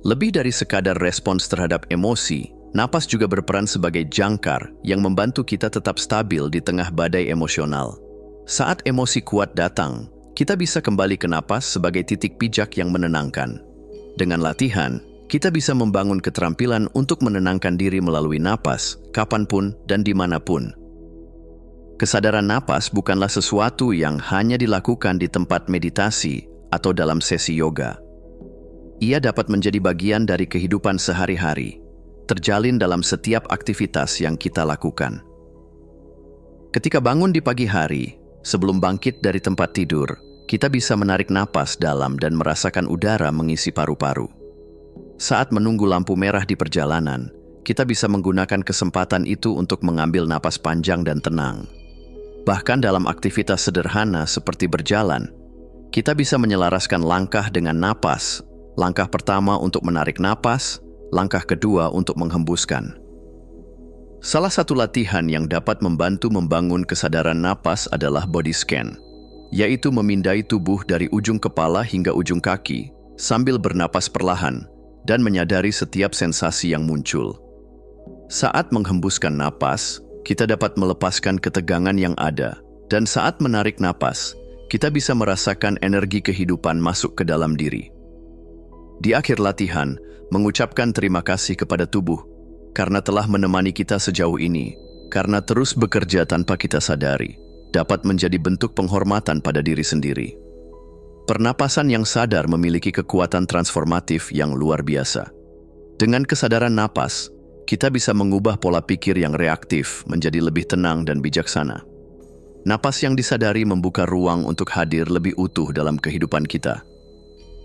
Lebih dari sekadar respons terhadap emosi, napas juga berperan sebagai jangkar yang membantu kita tetap stabil di tengah badai emosional. Saat emosi kuat datang, kita bisa kembali ke napas sebagai titik pijak yang menenangkan. Dengan latihan, kita bisa membangun keterampilan untuk menenangkan diri melalui napas, kapanpun dan dimanapun. Kesadaran napas bukanlah sesuatu yang hanya dilakukan di tempat meditasi atau dalam sesi yoga. Ia dapat menjadi bagian dari kehidupan sehari-hari, terjalin dalam setiap aktivitas yang kita lakukan. Ketika bangun di pagi hari, sebelum bangkit dari tempat tidur, kita bisa menarik napas dalam dan merasakan udara mengisi paru-paru. Saat menunggu lampu merah di perjalanan, kita bisa menggunakan kesempatan itu untuk mengambil napas panjang dan tenang. Bahkan dalam aktivitas sederhana seperti berjalan, kita bisa menyelaraskan langkah dengan napas. Langkah pertama untuk menarik napas, langkah kedua untuk menghembuskan. Salah satu latihan yang dapat membantu membangun kesadaran napas adalah body scan, yaitu memindai tubuh dari ujung kepala hingga ujung kaki sambil bernapas perlahan dan menyadari setiap sensasi yang muncul. Saat menghembuskan napas, kita dapat melepaskan ketegangan yang ada, dan saat menarik napas, kita bisa merasakan energi kehidupan masuk ke dalam diri. Di akhir latihan, mengucapkan terima kasih kepada tubuh karena telah menemani kita sejauh ini, karena terus bekerja tanpa kita sadari, dapat menjadi bentuk penghormatan pada diri sendiri. Pernapasan yang sadar memiliki kekuatan transformatif yang luar biasa. Dengan kesadaran napas, kita bisa mengubah pola pikir yang reaktif menjadi lebih tenang dan bijaksana. Napas yang disadari membuka ruang untuk hadir lebih utuh dalam kehidupan kita.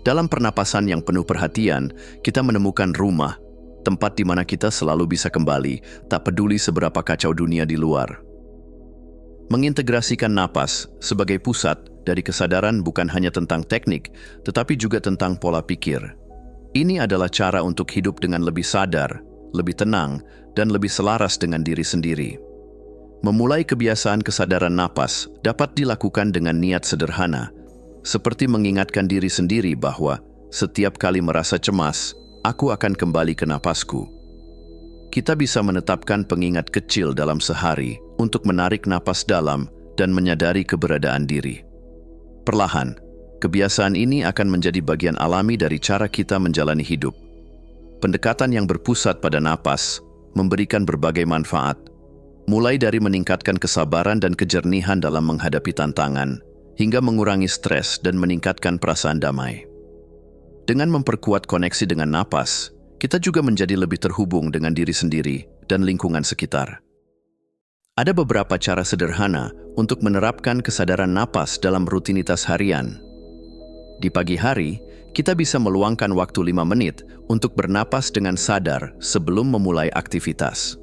Dalam pernapasan yang penuh perhatian, kita menemukan rumah, tempat di mana kita selalu bisa kembali, tak peduli seberapa kacau dunia di luar. Mengintegrasikan napas sebagai pusat dari kesadaran bukan hanya tentang teknik, tetapi juga tentang pola pikir. Ini adalah cara untuk hidup dengan lebih sadar, lebih tenang, dan lebih selaras dengan diri sendiri. Memulai kebiasaan kesadaran napas dapat dilakukan dengan niat sederhana, seperti mengingatkan diri sendiri bahwa setiap kali merasa cemas, aku akan kembali ke napasku. Kita bisa menetapkan pengingat kecil dalam sehari untuk menarik napas dalam dan menyadari keberadaan diri. Perlahan, kebiasaan ini akan menjadi bagian alami dari cara kita menjalani hidup. Pendekatan yang berpusat pada napas memberikan berbagai manfaat, mulai dari meningkatkan kesabaran dan kejernihan dalam menghadapi tantangan, hingga mengurangi stres dan meningkatkan perasaan damai. Dengan memperkuat koneksi dengan napas, kita juga menjadi lebih terhubung dengan diri sendiri dan lingkungan sekitar. Ada beberapa cara sederhana untuk menerapkan kesadaran napas dalam rutinitas harian. Di pagi hari, kita bisa meluangkan waktu 5 menit untuk bernapas dengan sadar sebelum memulai aktivitas.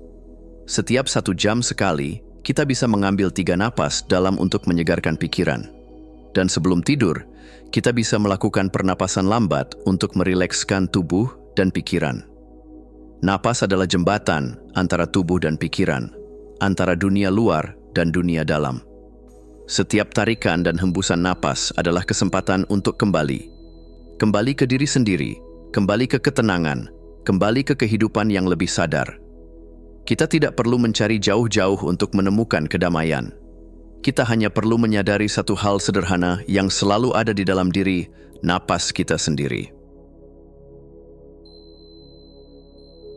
Setiap 1 jam sekali, kita bisa mengambil 3 napas dalam untuk menyegarkan pikiran. Dan sebelum tidur, kita bisa melakukan pernapasan lambat untuk merilekskan tubuh dan pikiran. Napas adalah jembatan antara tubuh dan pikiran, antara dunia luar dan dunia dalam. Setiap tarikan dan hembusan napas adalah kesempatan untuk kembali ke diri sendiri, kembali ke ketenangan, kembali ke kehidupan yang lebih sadar. Kita tidak perlu mencari jauh-jauh untuk menemukan kedamaian. Kita hanya perlu menyadari satu hal sederhana yang selalu ada di dalam diri, napas kita sendiri.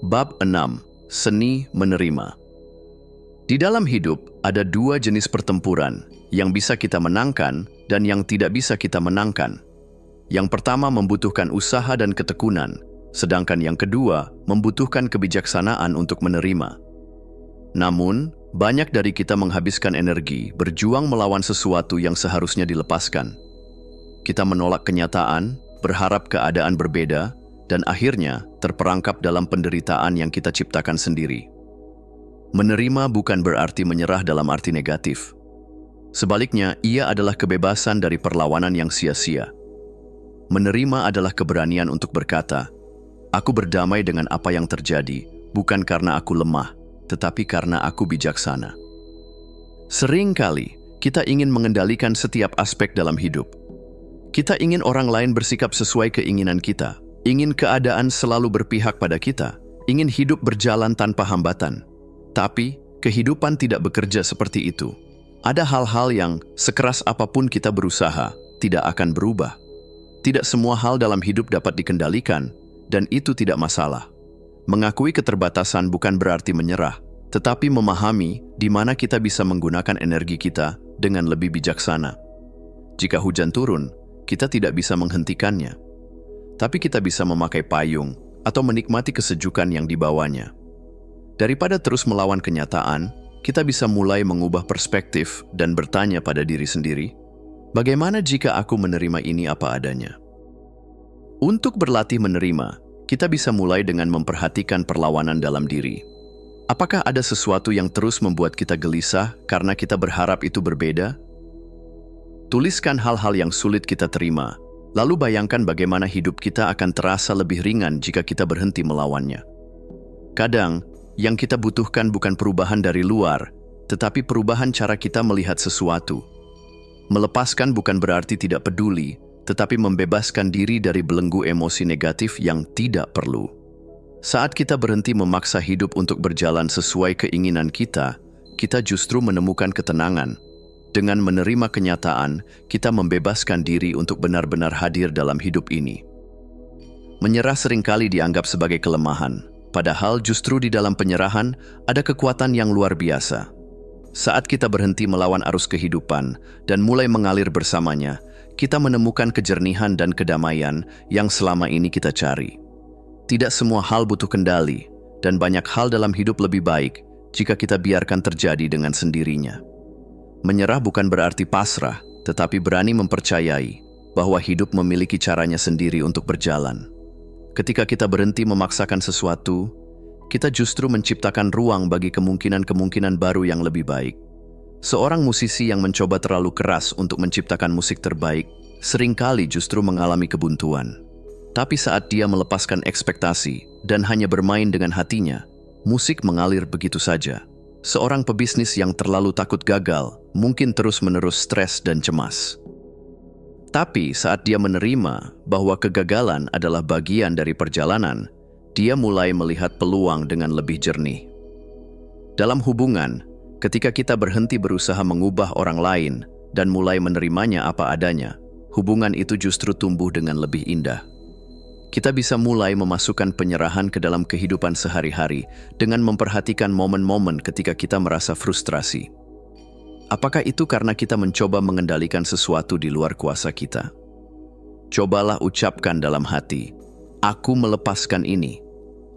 Bab 6. Seni menerima. Di dalam hidup, ada 2 jenis pertempuran yang bisa kita menangkan dan yang tidak bisa kita menangkan. Yang pertama membutuhkan usaha dan ketekunan, sedangkan yang kedua membutuhkan kebijaksanaan untuk menerima. Namun, banyak dari kita menghabiskan energi berjuang melawan sesuatu yang seharusnya dilepaskan. Kita menolak kenyataan, berharap keadaan berbeda, dan akhirnya terperangkap dalam penderitaan yang kita ciptakan sendiri. Menerima bukan berarti menyerah dalam arti negatif. Sebaliknya, ia adalah kebebasan dari perlawanan yang sia-sia. Menerima adalah keberanian untuk berkata, "Aku berdamai dengan apa yang terjadi, bukan karena aku lemah, tetapi karena aku bijaksana." Seringkali kita ingin mengendalikan setiap aspek dalam hidup. Kita ingin orang lain bersikap sesuai keinginan kita, ingin keadaan selalu berpihak pada kita, ingin hidup berjalan tanpa hambatan. Tapi, kehidupan tidak bekerja seperti itu. Ada hal-hal yang, sekeras apapun kita berusaha, tidak akan berubah. Tidak semua hal dalam hidup dapat dikendalikan, dan itu tidak masalah. Mengakui keterbatasan bukan berarti menyerah, tetapi memahami di mana kita bisa menggunakan energi kita dengan lebih bijaksana. Jika hujan turun, kita tidak bisa menghentikannya. Tapi kita bisa memakai payung atau menikmati kesejukan yang dibawanya. Daripada terus melawan kenyataan, kita bisa mulai mengubah perspektif dan bertanya pada diri sendiri, bagaimana jika aku menerima ini apa adanya? Untuk berlatih menerima, kita bisa mulai dengan memperhatikan perlawanan dalam diri. Apakah ada sesuatu yang terus membuat kita gelisah karena kita berharap itu berbeda? Tuliskan hal-hal yang sulit kita terima, lalu bayangkan bagaimana hidup kita akan terasa lebih ringan jika kita berhenti melawannya. Kadang, yang kita butuhkan bukan perubahan dari luar, tetapi perubahan cara kita melihat sesuatu. Melepaskan bukan berarti tidak peduli, tetapi membebaskan diri dari belenggu emosi negatif yang tidak perlu. Saat kita berhenti memaksa hidup untuk berjalan sesuai keinginan kita justru menemukan ketenangan. Dengan menerima kenyataan, kita membebaskan diri untuk benar-benar hadir dalam hidup ini. Menyerah seringkali dianggap sebagai kelemahan, padahal justru di dalam penyerahan ada kekuatan yang luar biasa. Saat kita berhenti melawan arus kehidupan dan mulai mengalir bersamanya, kita menemukan kejernihan dan kedamaian yang selama ini kita cari. Tidak semua hal butuh kendali, dan banyak hal dalam hidup lebih baik jika kita biarkan terjadi dengan sendirinya. Menyerah bukan berarti pasrah, tetapi berani mempercayai bahwa hidup memiliki caranya sendiri untuk berjalan. Ketika kita berhenti memaksakan sesuatu, kita justru menciptakan ruang bagi kemungkinan-kemungkinan baru yang lebih baik. Seorang musisi yang mencoba terlalu keras untuk menciptakan musik terbaik, seringkali justru mengalami kebuntuan. Tapi saat dia melepaskan ekspektasi dan hanya bermain dengan hatinya, musik mengalir begitu saja. Seorang pebisnis yang terlalu takut gagal mungkin terus-menerus stres dan cemas. Tapi saat dia menerima bahwa kegagalan adalah bagian dari perjalanan, dia mulai melihat peluang dengan lebih jernih. Dalam hubungan, ketika kita berhenti berusaha mengubah orang lain dan mulai menerimanya apa adanya, hubungan itu justru tumbuh dengan lebih indah. Kita bisa mulai memasukkan penyerahan ke dalam kehidupan sehari-hari dengan memperhatikan momen-momen ketika kita merasa frustrasi. Apakah itu karena kita mencoba mengendalikan sesuatu di luar kuasa kita? Cobalah ucapkan dalam hati, "Aku melepaskan ini.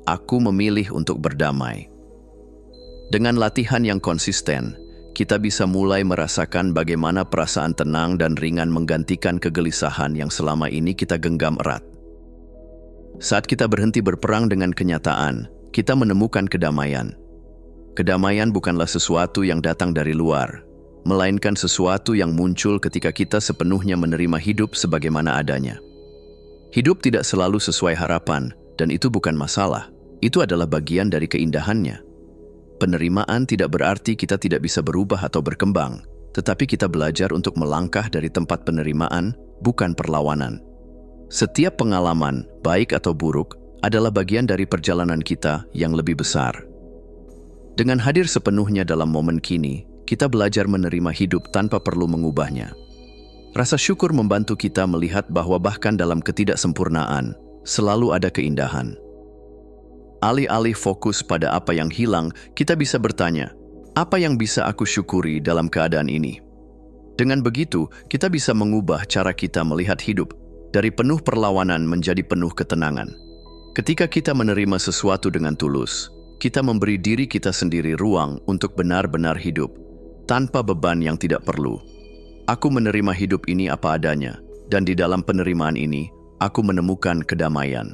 Aku memilih untuk berdamai." Dengan latihan yang konsisten, kita bisa mulai merasakan bagaimana perasaan tenang dan ringan menggantikan kegelisahan yang selama ini kita genggam erat. Saat kita berhenti berperang dengan kenyataan, kita menemukan kedamaian. Kedamaian bukanlah sesuatu yang datang dari luar, melainkan sesuatu yang muncul ketika kita sepenuhnya menerima hidup sebagaimana adanya. Hidup tidak selalu sesuai harapan, dan itu bukan masalah. Itu adalah bagian dari keindahannya. Penerimaan tidak berarti kita tidak bisa berubah atau berkembang, tetapi kita belajar untuk melangkah dari tempat penerimaan, bukan perlawanan. Setiap pengalaman, baik atau buruk, adalah bagian dari perjalanan kita yang lebih besar. Dengan hadir sepenuhnya dalam momen kini, kita belajar menerima hidup tanpa perlu mengubahnya. Rasa syukur membantu kita melihat bahwa bahkan dalam ketidaksempurnaan, selalu ada keindahan. Alih-alih fokus pada apa yang hilang, kita bisa bertanya, apa yang bisa aku syukuri dalam keadaan ini? Dengan begitu, kita bisa mengubah cara kita melihat hidup, dari penuh perlawanan menjadi penuh ketenangan. Ketika kita menerima sesuatu dengan tulus, kita memberi diri kita sendiri ruang untuk benar-benar hidup, tanpa beban yang tidak perlu. Aku menerima hidup ini apa adanya, dan di dalam penerimaan ini, aku menemukan kedamaian.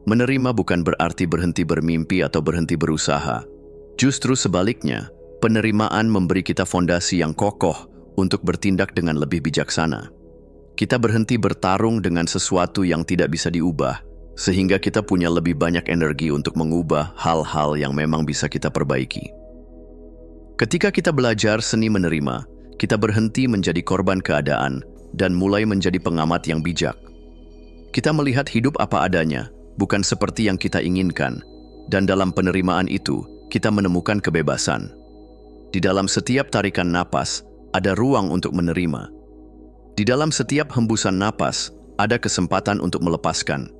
Menerima bukan berarti berhenti bermimpi atau berhenti berusaha. Justru sebaliknya, penerimaan memberi kita fondasi yang kokoh untuk bertindak dengan lebih bijaksana. Kita berhenti bertarung dengan sesuatu yang tidak bisa diubah, sehingga kita punya lebih banyak energi untuk mengubah hal-hal yang memang bisa kita perbaiki. Ketika kita belajar seni menerima, kita berhenti menjadi korban keadaan dan mulai menjadi pengamat yang bijak. Kita melihat hidup apa adanya, bukan seperti yang kita inginkan, dan dalam penerimaan itu, kita menemukan kebebasan. Di dalam setiap tarikan napas, ada ruang untuk menerima. Di dalam setiap hembusan napas, ada kesempatan untuk melepaskan.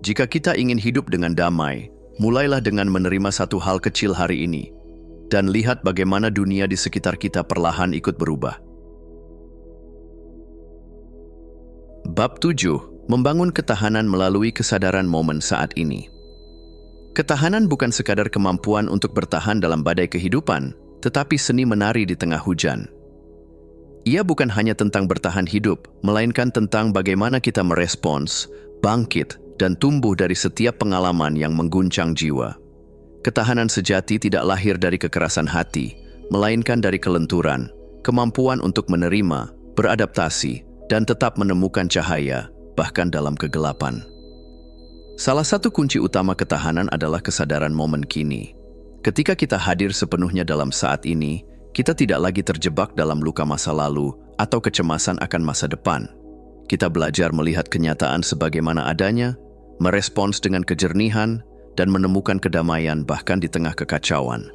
Jika kita ingin hidup dengan damai, mulailah dengan menerima satu hal kecil hari ini, dan lihat bagaimana dunia di sekitar kita perlahan ikut berubah. Bab 7. Membangun ketahanan melalui kesadaran momen saat ini. Ketahanan bukan sekadar kemampuan untuk bertahan dalam badai kehidupan, tetapi seni menari di tengah hujan. Ia bukan hanya tentang bertahan hidup, melainkan tentang bagaimana kita merespons, bangkit, dan tumbuh dari setiap pengalaman yang mengguncang jiwa. Ketahanan sejati tidak lahir dari kekerasan hati, melainkan dari kelenturan, kemampuan untuk menerima, beradaptasi, dan tetap menemukan cahaya, bahkan dalam kegelapan. Salah satu kunci utama ketahanan adalah kesadaran momen kini. Ketika kita hadir sepenuhnya dalam saat ini, kita tidak lagi terjebak dalam luka masa lalu atau kecemasan akan masa depan. Kita belajar melihat kenyataan sebagaimana adanya, merespons dengan kejernihan, dan menemukan kedamaian bahkan di tengah kekacauan.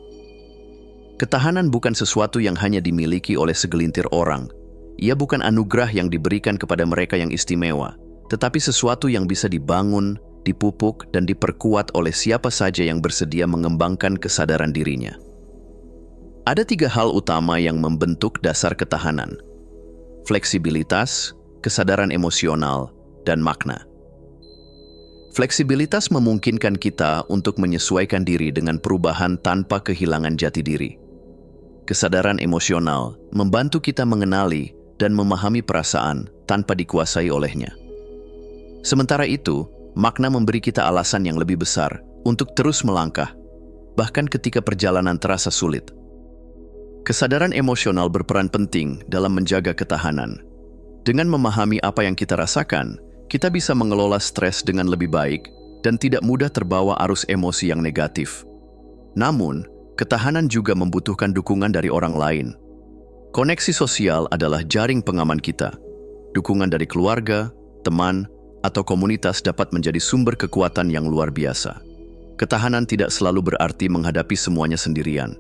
Ketahanan bukan sesuatu yang hanya dimiliki oleh segelintir orang. Ia bukan anugerah yang diberikan kepada mereka yang istimewa, tetapi sesuatu yang bisa dibangun, dipupuk, dan diperkuat oleh siapa saja yang bersedia mengembangkan kesadaran dirinya. Ada 3 hal utama yang membentuk dasar ketahanan: fleksibilitas, kesadaran emosional, dan makna. Fleksibilitas memungkinkan kita untuk menyesuaikan diri dengan perubahan tanpa kehilangan jati diri. Kesadaran emosional membantu kita mengenali dan memahami perasaan tanpa dikuasai olehnya. Sementara itu, makna memberi kita alasan yang lebih besar untuk terus melangkah, bahkan ketika perjalanan terasa sulit. Kesadaran emosional berperan penting dalam menjaga ketahanan. Dengan memahami apa yang kita rasakan, kita bisa mengelola stres dengan lebih baik dan tidak mudah terbawa arus emosi yang negatif. Namun, ketahanan juga membutuhkan dukungan dari orang lain. Koneksi sosial adalah jaring pengaman kita. Dukungan dari keluarga, teman, atau komunitas dapat menjadi sumber kekuatan yang luar biasa. Ketahanan tidak selalu berarti menghadapi semuanya sendirian.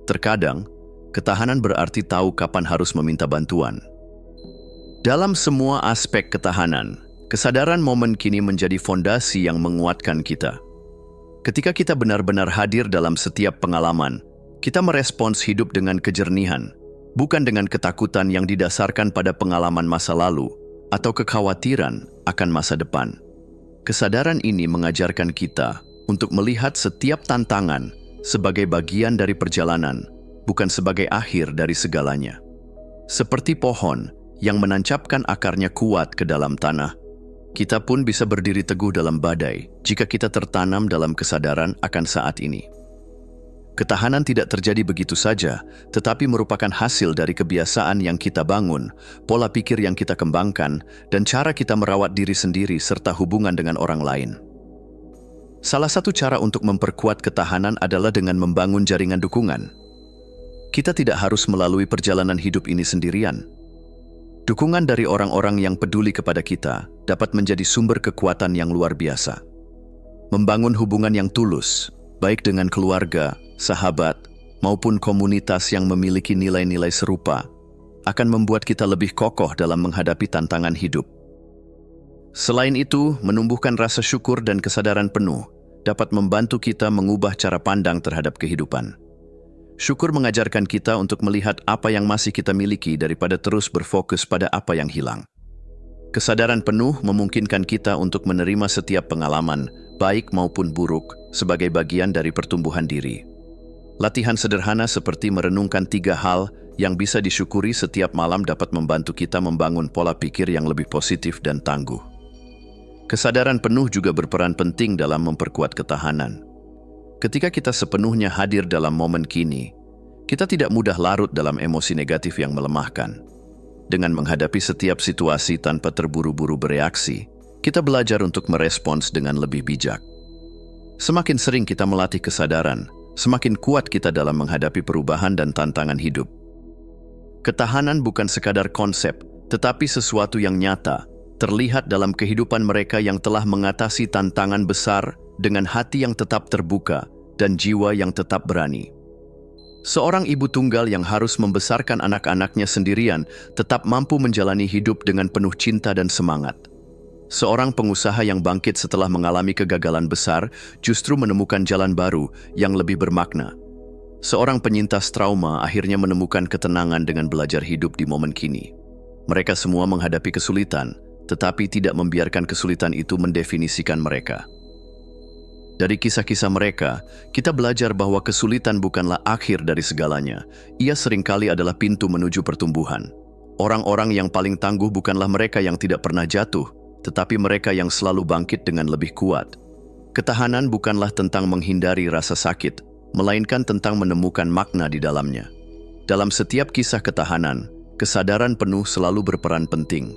Terkadang, ketahanan berarti tahu kapan harus meminta bantuan. Dalam semua aspek ketahanan, kesadaran momen kini menjadi fondasi yang menguatkan kita. Ketika kita benar-benar hadir dalam setiap pengalaman, kita merespons hidup dengan kejernihan, bukan dengan ketakutan yang didasarkan pada pengalaman masa lalu atau kekhawatiran akan masa depan. Kesadaran ini mengajarkan kita untuk melihat setiap tantangan sebagai bagian dari perjalanan, bukan sebagai akhir dari segalanya. Seperti pohon yang menancapkan akarnya kuat ke dalam tanah, kita pun bisa berdiri teguh dalam badai jika kita tertanam dalam kesadaran akan saat ini. Ketahanan tidak terjadi begitu saja, tetapi merupakan hasil dari kebiasaan yang kita bangun, pola pikir yang kita kembangkan, dan cara kita merawat diri sendiri serta hubungan dengan orang lain. Salah satu cara untuk memperkuat ketahanan adalah dengan membangun jaringan dukungan. Kita tidak harus melalui perjalanan hidup ini sendirian. Dukungan dari orang-orang yang peduli kepada kita dapat menjadi sumber kekuatan yang luar biasa. Membangun hubungan yang tulus, baik dengan keluarga, sahabat, maupun komunitas yang memiliki nilai-nilai serupa, akan membuat kita lebih kokoh dalam menghadapi tantangan hidup. Selain itu, menumbuhkan rasa syukur dan kesadaran penuh dapat membantu kita mengubah cara pandang terhadap kehidupan. Syukur mengajarkan kita untuk melihat apa yang masih kita miliki daripada terus berfokus pada apa yang hilang. Kesadaran penuh memungkinkan kita untuk menerima setiap pengalaman, baik maupun buruk, sebagai bagian dari pertumbuhan diri. Latihan sederhana seperti merenungkan 3 hal yang bisa disyukuri setiap malam dapat membantu kita membangun pola pikir yang lebih positif dan tangguh. Kesadaran penuh juga berperan penting dalam memperkuat ketahanan. Ketika kita sepenuhnya hadir dalam momen kini, kita tidak mudah larut dalam emosi negatif yang melemahkan. Dengan menghadapi setiap situasi tanpa terburu-buru bereaksi, kita belajar untuk merespons dengan lebih bijak. Semakin sering kita melatih kesadaran, semakin kuat kita dalam menghadapi perubahan dan tantangan hidup. Ketahanan bukan sekadar konsep, tetapi sesuatu yang nyata, terlihat dalam kehidupan mereka yang telah mengatasi tantangan besar dengan hati yang tetap terbuka dan jiwa yang tetap berani. Seorang ibu tunggal yang harus membesarkan anak-anaknya sendirian tetap mampu menjalani hidup dengan penuh cinta dan semangat. Seorang pengusaha yang bangkit setelah mengalami kegagalan besar justru menemukan jalan baru yang lebih bermakna. Seorang penyintas trauma akhirnya menemukan ketenangan dengan belajar hidup di momen kini. Mereka semua menghadapi kesulitan, tetapi tidak membiarkan kesulitan itu mendefinisikan mereka. Dari kisah-kisah mereka, kita belajar bahwa kesulitan bukanlah akhir dari segalanya. Ia seringkali adalah pintu menuju pertumbuhan. Orang-orang yang paling tangguh bukanlah mereka yang tidak pernah jatuh, tetapi mereka yang selalu bangkit dengan lebih kuat. Ketahanan bukanlah tentang menghindari rasa sakit, melainkan tentang menemukan makna di dalamnya. Dalam setiap kisah ketahanan, kesadaran penuh selalu berperan penting.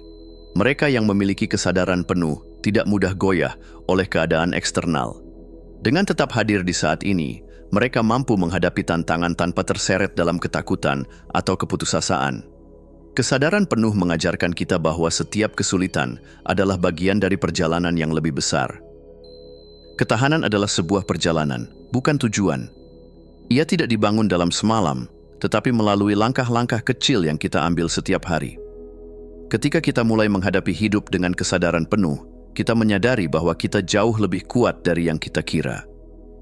Mereka yang memiliki kesadaran penuh tidak mudah goyah oleh keadaan eksternal. Dengan tetap hadir di saat ini, mereka mampu menghadapi tantangan tanpa terseret dalam ketakutan atau keputusasaan. Kesadaran penuh mengajarkan kita bahwa setiap kesulitan adalah bagian dari perjalanan yang lebih besar. Ketahanan adalah sebuah perjalanan, bukan tujuan. Ia tidak dibangun dalam semalam, tetapi melalui langkah-langkah kecil yang kita ambil setiap hari. Ketika kita mulai menghadapi hidup dengan kesadaran penuh, kita menyadari bahwa kita jauh lebih kuat dari yang kita kira.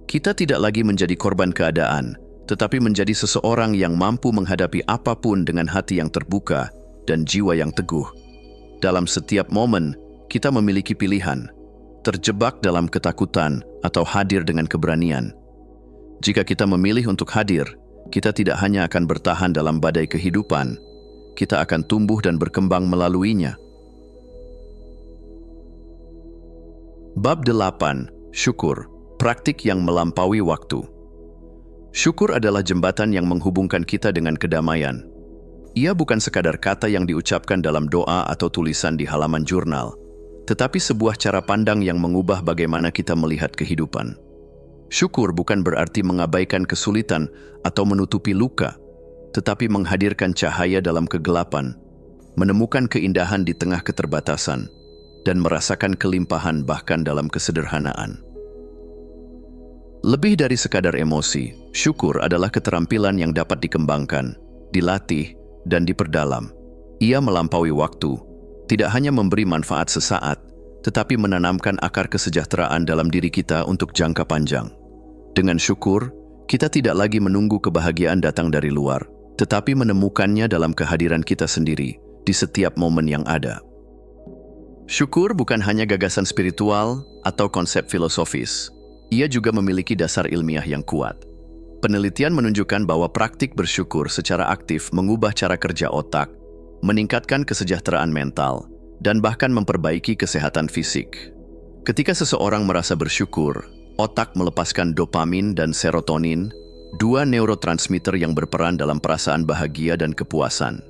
Kita tidak lagi menjadi korban keadaan, tetapi menjadi seseorang yang mampu menghadapi apapun dengan hati yang terbuka dan jiwa yang teguh. Dalam setiap momen, kita memiliki pilihan, terjebak dalam ketakutan atau hadir dengan keberanian. Jika kita memilih untuk hadir, kita tidak hanya akan bertahan dalam badai kehidupan, kita akan tumbuh dan berkembang melaluinya. Bab 8. Syukur, praktik yang melampaui waktu. Syukur adalah jembatan yang menghubungkan kita dengan kedamaian. Ia bukan sekadar kata yang diucapkan dalam doa atau tulisan di halaman jurnal, tetapi sebuah cara pandang yang mengubah bagaimana kita melihat kehidupan. Syukur bukan berarti mengabaikan kesulitan atau menutupi luka, tetapi menghadirkan cahaya dalam kegelapan, menemukan keindahan di tengah keterbatasan, dan merasakan kelimpahan bahkan dalam kesederhanaan. Lebih dari sekadar emosi, syukur adalah keterampilan yang dapat dikembangkan, dilatih, dan diperdalam. Ia melampaui waktu, tidak hanya memberi manfaat sesaat, tetapi menanamkan akar kesejahteraan dalam diri kita untuk jangka panjang. Dengan syukur, kita tidak lagi menunggu kebahagiaan datang dari luar, tetapi menemukannya dalam kehadiran kita sendiri, di setiap momen yang ada. Syukur bukan hanya gagasan spiritual atau konsep filosofis. Ia juga memiliki dasar ilmiah yang kuat. Penelitian menunjukkan bahwa praktik bersyukur secara aktif mengubah cara kerja otak, meningkatkan kesejahteraan mental, dan bahkan memperbaiki kesehatan fisik. Ketika seseorang merasa bersyukur, otak melepaskan dopamin dan serotonin, dua neurotransmitter yang berperan dalam perasaan bahagia dan kepuasan.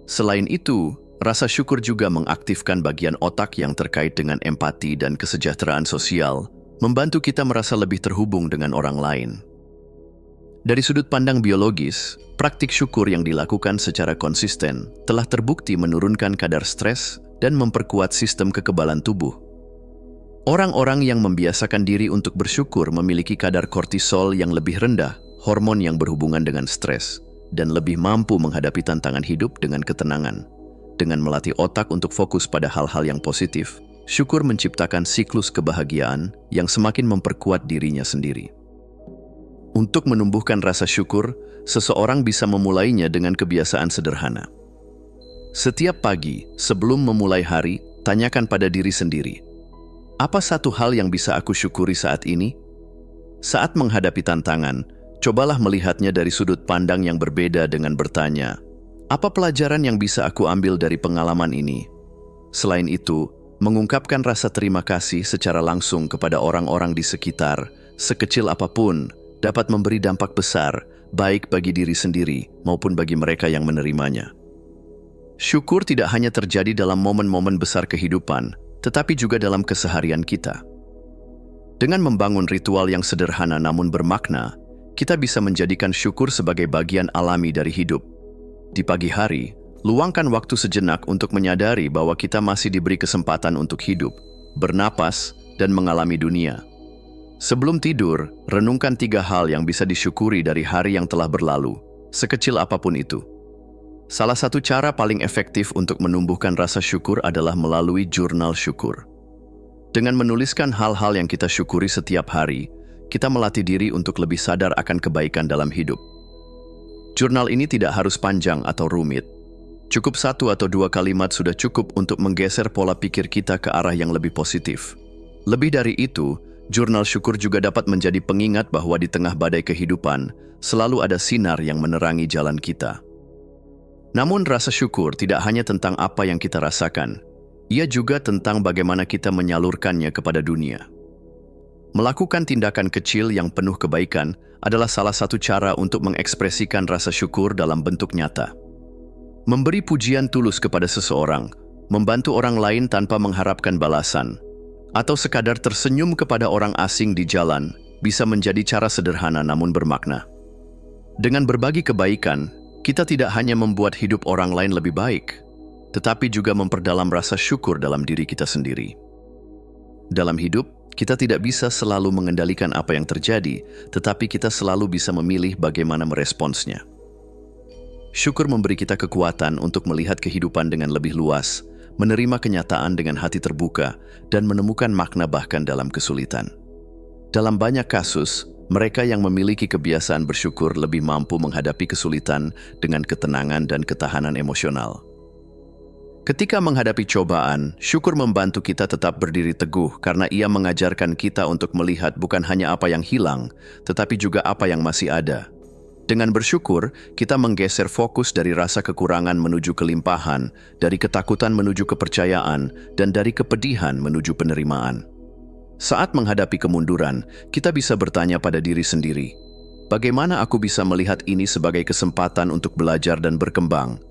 Selain itu, rasa syukur juga mengaktifkan bagian otak yang terkait dengan empati dan kesejahteraan sosial, membantu kita merasa lebih terhubung dengan orang lain. Dari sudut pandang biologis, praktik syukur yang dilakukan secara konsisten telah terbukti menurunkan kadar stres dan memperkuat sistem kekebalan tubuh. Orang-orang yang membiasakan diri untuk bersyukur memiliki kadar kortisol yang lebih rendah, hormon yang berhubungan dengan stres, dan lebih mampu menghadapi tantangan hidup dengan ketenangan. Dengan melatih otak untuk fokus pada hal-hal yang positif, syukur menciptakan siklus kebahagiaan yang semakin memperkuat dirinya sendiri. Untuk menumbuhkan rasa syukur, seseorang bisa memulainya dengan kebiasaan sederhana. Setiap pagi, sebelum memulai hari, tanyakan pada diri sendiri, apa satu hal yang bisa aku syukuri saat ini? Saat menghadapi tantangan, cobalah melihatnya dari sudut pandang yang berbeda dengan bertanya, apa pelajaran yang bisa aku ambil dari pengalaman ini? Selain itu, mengungkapkan rasa terima kasih secara langsung kepada orang-orang di sekitar, sekecil apapun, dapat memberi dampak besar, baik bagi diri sendiri maupun bagi mereka yang menerimanya. Syukur tidak hanya terjadi dalam momen-momen besar kehidupan, tetapi juga dalam keseharian kita. Dengan membangun ritual yang sederhana namun bermakna, kita bisa menjadikan syukur sebagai bagian alami dari hidup. Di pagi hari, luangkan waktu sejenak untuk menyadari bahwa kita masih diberi kesempatan untuk hidup, bernapas, dan mengalami dunia. Sebelum tidur, renungkan 3 hal yang bisa disyukuri dari hari yang telah berlalu, sekecil apapun itu. Salah satu cara paling efektif untuk menumbuhkan rasa syukur adalah melalui jurnal syukur. Dengan menuliskan hal-hal yang kita syukuri setiap hari, kita melatih diri untuk lebih sadar akan kebaikan dalam hidup. Jurnal ini tidak harus panjang atau rumit. Cukup 1 atau 2 kalimat sudah cukup untuk menggeser pola pikir kita ke arah yang lebih positif. Lebih dari itu, jurnal syukur juga dapat menjadi pengingat bahwa di tengah badai kehidupan, selalu ada sinar yang menerangi jalan kita. Namun rasa syukur tidak hanya tentang apa yang kita rasakan, ia juga tentang bagaimana kita menyalurkannya kepada dunia. Melakukan tindakan kecil yang penuh kebaikan adalah salah satu cara untuk mengekspresikan rasa syukur dalam bentuk nyata. Memberi pujian tulus kepada seseorang, membantu orang lain tanpa mengharapkan balasan, atau sekadar tersenyum kepada orang asing di jalan bisa menjadi cara sederhana namun bermakna. Dengan berbagi kebaikan, kita tidak hanya membuat hidup orang lain lebih baik, tetapi juga memperdalam rasa syukur dalam diri kita sendiri. Dalam hidup, kita tidak bisa selalu mengendalikan apa yang terjadi, tetapi kita selalu bisa memilih bagaimana meresponsnya. Syukur memberi kita kekuatan untuk melihat kehidupan dengan lebih luas, menerima kenyataan dengan hati terbuka, dan menemukan makna bahkan dalam kesulitan. Dalam banyak kasus, mereka yang memiliki kebiasaan bersyukur lebih mampu menghadapi kesulitan dengan ketenangan dan ketahanan emosional. Ketika menghadapi cobaan, syukur membantu kita tetap berdiri teguh karena ia mengajarkan kita untuk melihat bukan hanya apa yang hilang, tetapi juga apa yang masih ada. Dengan bersyukur, kita menggeser fokus dari rasa kekurangan menuju kelimpahan, dari ketakutan menuju kepercayaan, dan dari kepedihan menuju penerimaan. Saat menghadapi kemunduran, kita bisa bertanya pada diri sendiri, bagaimana aku bisa melihat ini sebagai kesempatan untuk belajar dan berkembang?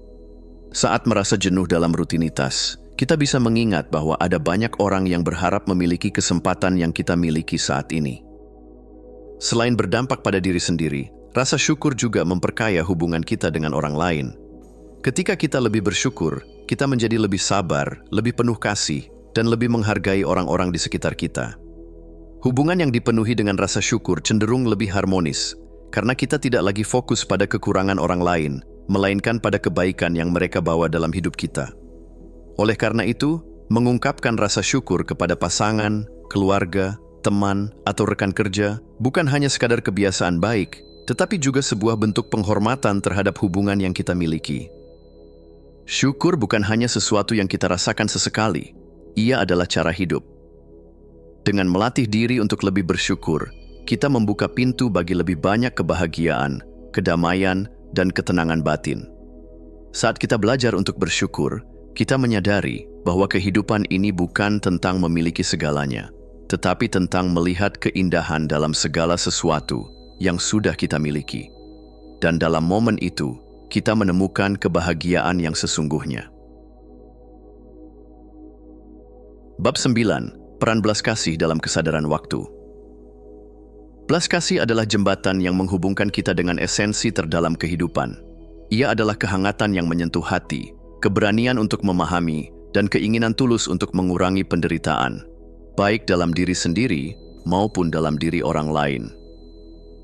Saat merasa jenuh dalam rutinitas, kita bisa mengingat bahwa ada banyak orang yang berharap memiliki kesempatan yang kita miliki saat ini. Selain berdampak pada diri sendiri, rasa syukur juga memperkaya hubungan kita dengan orang lain. Ketika kita lebih bersyukur, kita menjadi lebih sabar, lebih penuh kasih, dan lebih menghargai orang-orang di sekitar kita. Hubungan yang dipenuhi dengan rasa syukur cenderung lebih harmonis, karena kita tidak lagi fokus pada kekurangan orang lain, melainkan pada kebaikan yang mereka bawa dalam hidup kita. Oleh karena itu, mengungkapkan rasa syukur kepada pasangan, keluarga, teman, atau rekan kerja bukan hanya sekadar kebiasaan baik, tetapi juga sebuah bentuk penghormatan terhadap hubungan yang kita miliki. Syukur bukan hanya sesuatu yang kita rasakan sesekali, ia adalah cara hidup. Dengan melatih diri untuk lebih bersyukur, kita membuka pintu bagi lebih banyak kebahagiaan, kedamaian, dan ketenangan batin. Saat kita belajar untuk bersyukur, kita menyadari bahwa kehidupan ini bukan tentang memiliki segalanya, tetapi tentang melihat keindahan dalam segala sesuatu yang sudah kita miliki. Dan dalam momen itu, kita menemukan kebahagiaan yang sesungguhnya. Bab 9. Peran belas kasih dalam kesadaran waktu. Belas kasih adalah jembatan yang menghubungkan kita dengan esensi terdalam kehidupan. Ia adalah kehangatan yang menyentuh hati, keberanian untuk memahami, dan keinginan tulus untuk mengurangi penderitaan, baik dalam diri sendiri maupun dalam diri orang lain.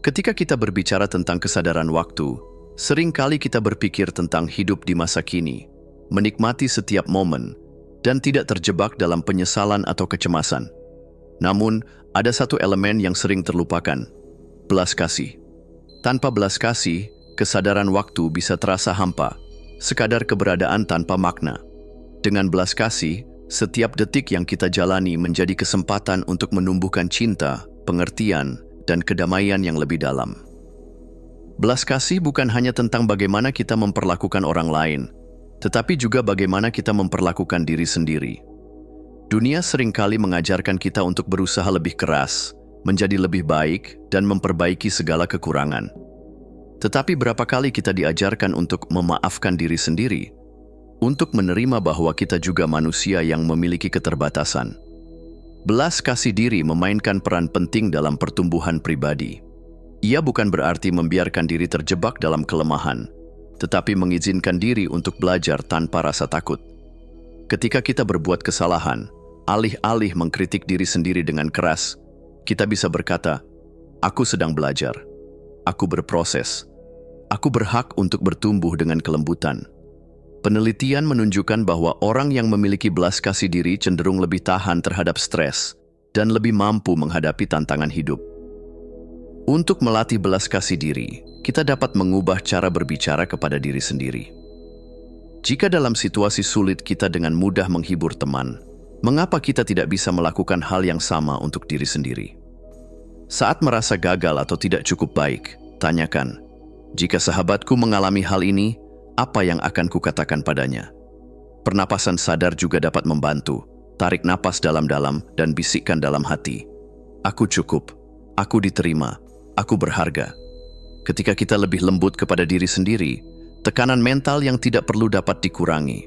Ketika kita berbicara tentang kesadaran waktu, seringkali kita berpikir tentang hidup di masa kini, menikmati setiap momen, dan tidak terjebak dalam penyesalan atau kecemasan. Namun, ada satu elemen yang sering terlupakan, belas kasih. Tanpa belas kasih, kesadaran waktu bisa terasa hampa, sekadar keberadaan tanpa makna. Dengan belas kasih, setiap detik yang kita jalani menjadi kesempatan untuk menumbuhkan cinta, pengertian, dan kedamaian yang lebih dalam. Belas kasih bukan hanya tentang bagaimana kita memperlakukan orang lain, tetapi juga bagaimana kita memperlakukan diri sendiri. Dunia seringkali mengajarkan kita untuk berusaha lebih keras, menjadi lebih baik, dan memperbaiki segala kekurangan. Tetapi berapa kali kita diajarkan untuk memaafkan diri sendiri, untuk menerima bahwa kita juga manusia yang memiliki keterbatasan. Belas kasih diri memainkan peran penting dalam pertumbuhan pribadi. Ia bukan berarti membiarkan diri terjebak dalam kelemahan, tetapi mengizinkan diri untuk belajar tanpa rasa takut. Ketika kita berbuat kesalahan, alih-alih mengkritik diri sendiri dengan keras, kita bisa berkata, "Aku sedang belajar. Aku berproses. Aku berhak untuk bertumbuh dengan kelembutan." Penelitian menunjukkan bahwa orang yang memiliki belas kasih diri cenderung lebih tahan terhadap stres dan lebih mampu menghadapi tantangan hidup. Untuk melatih belas kasih diri, kita dapat mengubah cara berbicara kepada diri sendiri. Jika dalam situasi sulit kita dengan mudah menghibur teman, mengapa kita tidak bisa melakukan hal yang sama untuk diri sendiri? Saat merasa gagal atau tidak cukup baik, tanyakan, "Jika sahabatku mengalami hal ini, apa yang akan kukatakan padanya?" Pernapasan sadar juga dapat membantu. Tarik napas dalam-dalam dan bisikkan dalam hati, "Aku cukup, aku diterima, aku berharga." Ketika kita lebih lembut kepada diri sendiri, tekanan mental yang tidak perlu dapat dikurangi.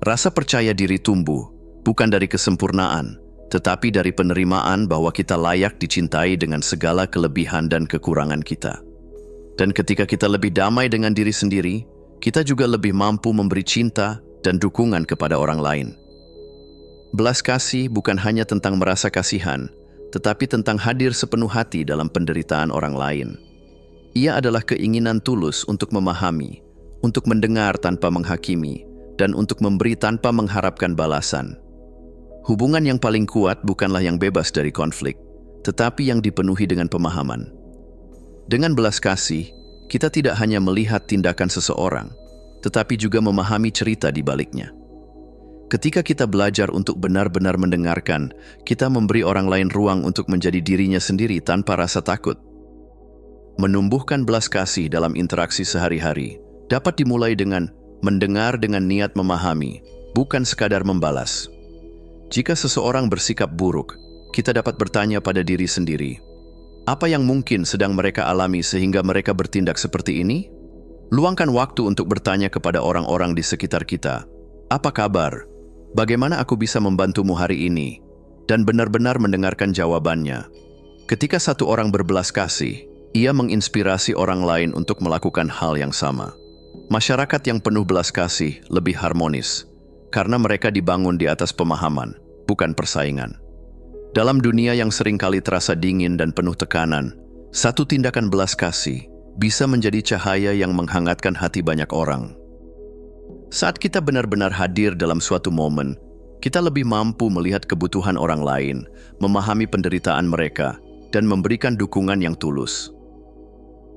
Rasa percaya diri tumbuh, bukan dari kesempurnaan, tetapi dari penerimaan bahwa kita layak dicintai dengan segala kelebihan dan kekurangan kita. Dan ketika kita lebih damai dengan diri sendiri, kita juga lebih mampu memberi cinta dan dukungan kepada orang lain. Belas kasih bukan hanya tentang merasa kasihan, tetapi tentang hadir sepenuh hati dalam penderitaan orang lain. Ia adalah keinginan tulus untuk memahami, untuk mendengar tanpa menghakimi, dan untuk memberi tanpa mengharapkan balasan. Hubungan yang paling kuat bukanlah yang bebas dari konflik, tetapi yang dipenuhi dengan pemahaman. Dengan belas kasih, kita tidak hanya melihat tindakan seseorang, tetapi juga memahami cerita di baliknya. Ketika kita belajar untuk benar-benar mendengarkan, kita memberi orang lain ruang untuk menjadi dirinya sendiri tanpa rasa takut. Menumbuhkan belas kasih dalam interaksi sehari-hari dapat dimulai dengan mendengar dengan niat memahami, bukan sekadar membalas. Jika seseorang bersikap buruk, kita dapat bertanya pada diri sendiri, apa yang mungkin sedang mereka alami sehingga mereka bertindak seperti ini? Luangkan waktu untuk bertanya kepada orang-orang di sekitar kita, "Apa kabar? Bagaimana aku bisa membantumu hari ini?" Dan benar-benar mendengarkan jawabannya. Ketika satu orang berbelas kasih, ia menginspirasi orang lain untuk melakukan hal yang sama. Masyarakat yang penuh belas kasih lebih harmonis, karena mereka dibangun di atas pemahaman, bukan persaingan. Dalam dunia yang seringkali terasa dingin dan penuh tekanan, satu tindakan belas kasih bisa menjadi cahaya yang menghangatkan hati banyak orang. Saat kita benar-benar hadir dalam suatu momen, kita lebih mampu melihat kebutuhan orang lain, memahami penderitaan mereka, dan memberikan dukungan yang tulus.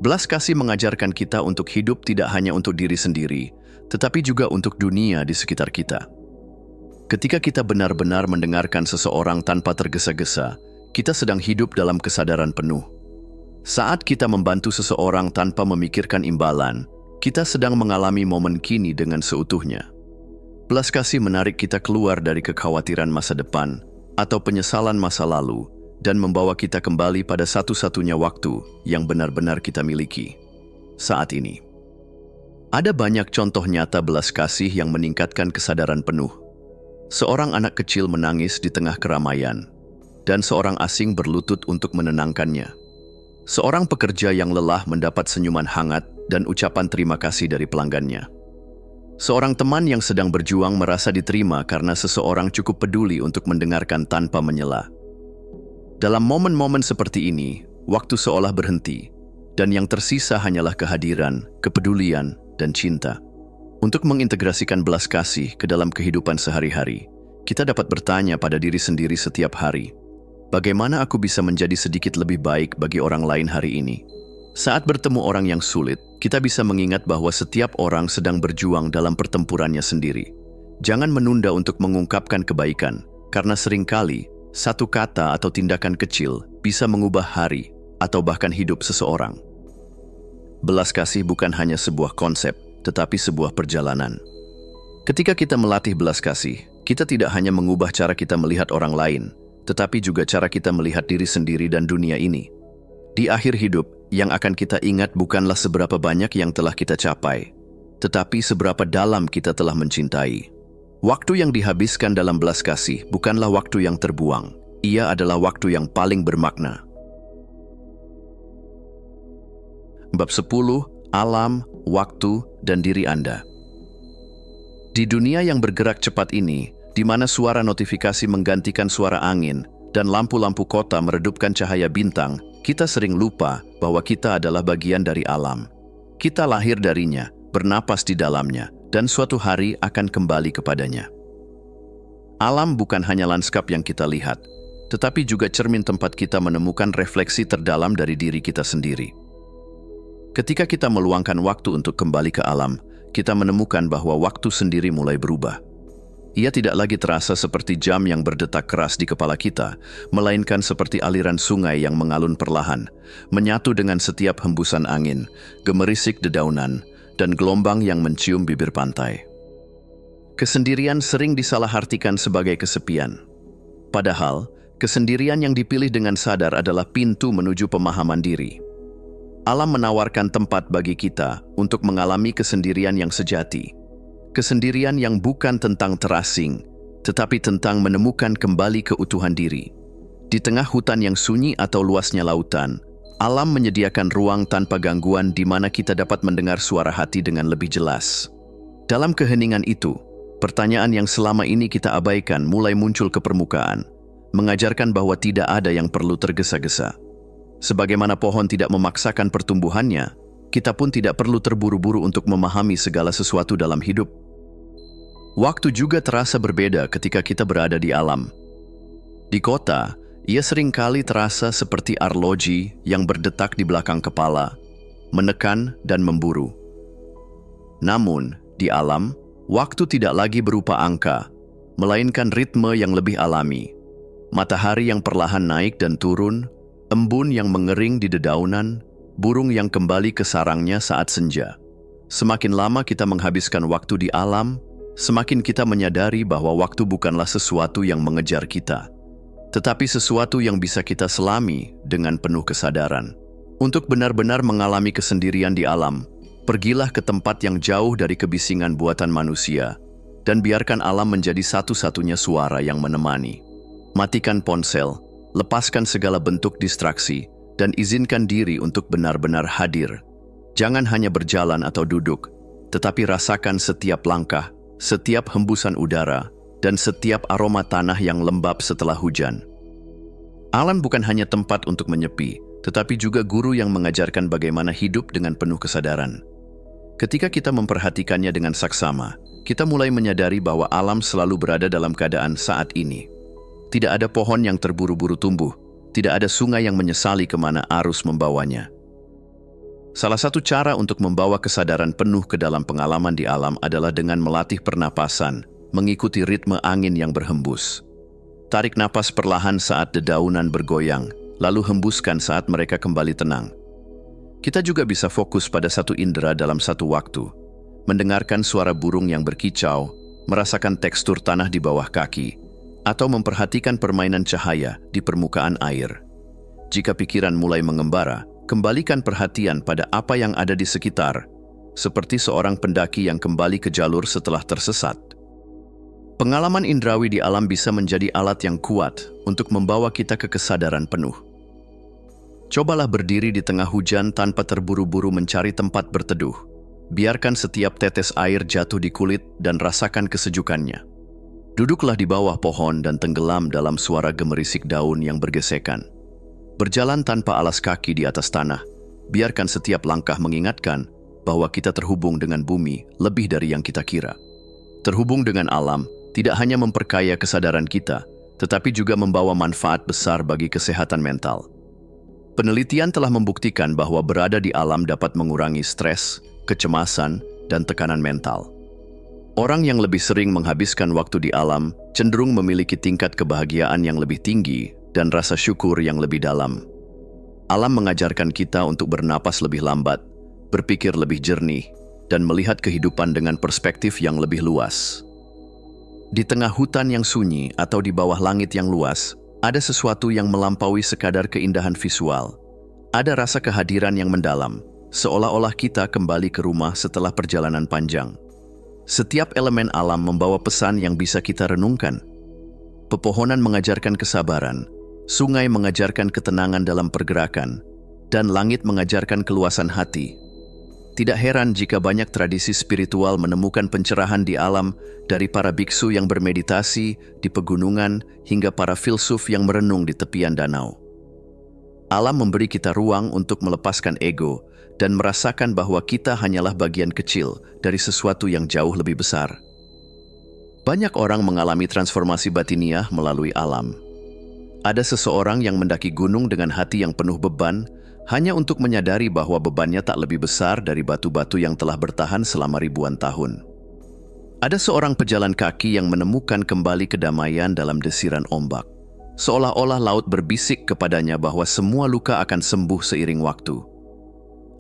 Belas kasih mengajarkan kita untuk hidup tidak hanya untuk diri sendiri, tetapi juga untuk dunia di sekitar kita. Ketika kita benar-benar mendengarkan seseorang tanpa tergesa-gesa, kita sedang hidup dalam kesadaran penuh. Saat kita membantu seseorang tanpa memikirkan imbalan, kita sedang mengalami momen kini dengan seutuhnya. Belas kasih menarik kita keluar dari kekhawatiran masa depan atau penyesalan masa lalu dan membawa kita kembali pada satu-satunya waktu yang benar-benar kita miliki, saat ini. Ada banyak contoh nyata belas kasih yang meningkatkan kesadaran penuh. Seorang anak kecil menangis di tengah keramaian, dan seorang asing berlutut untuk menenangkannya. Seorang pekerja yang lelah mendapat senyuman hangat dan ucapan terima kasih dari pelanggannya. Seorang teman yang sedang berjuang merasa diterima karena seseorang cukup peduli untuk mendengarkan tanpa menyela. Dalam momen-momen seperti ini, waktu seolah berhenti, dan yang tersisa hanyalah kehadiran, kepedulian, dan cinta. Untuk mengintegrasikan belas kasih ke dalam kehidupan sehari-hari, kita dapat bertanya pada diri sendiri setiap hari, bagaimana aku bisa menjadi sedikit lebih baik bagi orang lain hari ini? Saat bertemu orang yang sulit, kita bisa mengingat bahwa setiap orang sedang berjuang dalam pertempurannya sendiri. Jangan menunda untuk mengungkapkan kebaikan, karena seringkali satu kata atau tindakan kecil bisa mengubah hari atau bahkan hidup seseorang. Belas kasih bukan hanya sebuah konsep, tetapi sebuah perjalanan. Ketika kita melatih belas kasih, kita tidak hanya mengubah cara kita melihat orang lain, tetapi juga cara kita melihat diri sendiri dan dunia ini. Di akhir hidup, yang akan kita ingat bukanlah seberapa banyak yang telah kita capai, tetapi seberapa dalam kita telah mencintai. Waktu yang dihabiskan dalam belas kasih bukanlah waktu yang terbuang, ia adalah waktu yang paling bermakna. Bab 10, Alam, Waktu, dan Diri Anda. Di dunia yang bergerak cepat ini, di mana suara notifikasi menggantikan suara angin dan lampu-lampu kota meredupkan cahaya bintang, kita sering lupa bahwa kita adalah bagian dari alam. Kita lahir darinya, bernapas di dalamnya, dan suatu hari akan kembali kepadanya. Alam bukan hanya lanskap yang kita lihat, tetapi juga cermin tempat kita menemukan refleksi terdalam dari diri kita sendiri. Ketika kita meluangkan waktu untuk kembali ke alam, kita menemukan bahwa waktu sendiri mulai berubah. Ia tidak lagi terasa seperti jam yang berdetak keras di kepala kita, melainkan seperti aliran sungai yang mengalun perlahan, menyatu dengan setiap hembusan angin, gemerisik dedaunan, dan gelombang yang mencium bibir pantai. Kesendirian sering disalahartikan sebagai kesepian. Padahal, kesendirian yang dipilih dengan sadar adalah pintu menuju pemahaman diri. Alam menawarkan tempat bagi kita untuk mengalami kesendirian yang sejati. Kesendirian yang bukan tentang terasing, tetapi tentang menemukan kembali keutuhan diri. Di tengah hutan yang sunyi atau luasnya lautan, alam menyediakan ruang tanpa gangguan di mana kita dapat mendengar suara hati dengan lebih jelas. Dalam keheningan itu, pertanyaan yang selama ini kita abaikan mulai muncul ke permukaan, mengajarkan bahwa tidak ada yang perlu tergesa-gesa. Sebagaimana pohon tidak memaksakan pertumbuhannya, kita pun tidak perlu terburu-buru untuk memahami segala sesuatu dalam hidup. Waktu juga terasa berbeda ketika kita berada di alam. Di kota, ia seringkali terasa seperti arloji yang berdetak di belakang kepala, menekan dan memburu. Namun, di alam, waktu tidak lagi berupa angka, melainkan ritme yang lebih alami. Matahari yang perlahan naik dan turun, embun yang mengering di dedaunan, burung yang kembali ke sarangnya saat senja. Semakin lama kita menghabiskan waktu di alam, semakin kita menyadari bahwa waktu bukanlah sesuatu yang mengejar kita, tetapi sesuatu yang bisa kita selami dengan penuh kesadaran. Untuk benar-benar mengalami kesendirian di alam, pergilah ke tempat yang jauh dari kebisingan buatan manusia, dan biarkan alam menjadi satu-satunya suara yang menemani. Matikan ponsel, lepaskan segala bentuk distraksi, dan izinkan diri untuk benar-benar hadir. Jangan hanya berjalan atau duduk, tetapi rasakan setiap langkah, setiap hembusan udara, dan setiap aroma tanah yang lembab setelah hujan. Alam bukan hanya tempat untuk menyepi, tetapi juga guru yang mengajarkan bagaimana hidup dengan penuh kesadaran. Ketika kita memperhatikannya dengan saksama, kita mulai menyadari bahwa alam selalu berada dalam keadaan saat ini. Tidak ada pohon yang terburu-buru tumbuh, tidak ada sungai yang menyesali kemana arus membawanya. Salah satu cara untuk membawa kesadaran penuh ke dalam pengalaman di alam adalah dengan melatih pernapasan, mengikuti ritme angin yang berhembus. Tarik napas perlahan saat dedaunan bergoyang, lalu hembuskan saat mereka kembali tenang. Kita juga bisa fokus pada satu indera dalam satu waktu, mendengarkan suara burung yang berkicau, merasakan tekstur tanah di bawah kaki, atau memperhatikan permainan cahaya di permukaan air. Jika pikiran mulai mengembara, kembalikan perhatian pada apa yang ada di sekitar, seperti seorang pendaki yang kembali ke jalur setelah tersesat. Pengalaman indrawi di alam bisa menjadi alat yang kuat untuk membawa kita ke kesadaran penuh. Cobalah berdiri di tengah hujan tanpa terburu-buru mencari tempat berteduh. Biarkan setiap tetes air jatuh di kulit dan rasakan kesejukannya. Duduklah di bawah pohon dan tenggelam dalam suara gemerisik daun yang bergesekan. Berjalan tanpa alas kaki di atas tanah, biarkan setiap langkah mengingatkan bahwa kita terhubung dengan bumi lebih dari yang kita kira. Terhubung dengan alam tidak hanya memperkaya kesadaran kita, tetapi juga membawa manfaat besar bagi kesehatan mental. Penelitian telah membuktikan bahwa berada di alam dapat mengurangi stres, kecemasan, dan tekanan mental. Orang yang lebih sering menghabiskan waktu di alam cenderung memiliki tingkat kebahagiaan yang lebih tinggi dan rasa syukur yang lebih dalam. Alam mengajarkan kita untuk bernapas lebih lambat, berpikir lebih jernih, dan melihat kehidupan dengan perspektif yang lebih luas. Di tengah hutan yang sunyi atau di bawah langit yang luas, ada sesuatu yang melampaui sekadar keindahan visual. Ada rasa kehadiran yang mendalam, seolah-olah kita kembali ke rumah setelah perjalanan panjang. Setiap elemen alam membawa pesan yang bisa kita renungkan. Pepohonan mengajarkan kesabaran, sungai mengajarkan ketenangan dalam pergerakan, dan langit mengajarkan keluasan hati. Tidak heran jika banyak tradisi spiritual menemukan pencerahan di alam, dari para biksu yang bermeditasi di pegunungan hingga para filsuf yang merenung di tepian danau. Alam memberi kita ruang untuk melepaskan ego dan merasakan bahwa kita hanyalah bagian kecil dari sesuatu yang jauh lebih besar. Banyak orang mengalami transformasi batiniah melalui alam. Ada seseorang yang mendaki gunung dengan hati yang penuh beban, hanya untuk menyadari bahwa bebannya tak lebih besar dari batu-batu yang telah bertahan selama ribuan tahun. Ada seorang pejalan kaki yang menemukan kembali kedamaian dalam desiran ombak. Seolah-olah laut berbisik kepadanya bahwa semua luka akan sembuh seiring waktu.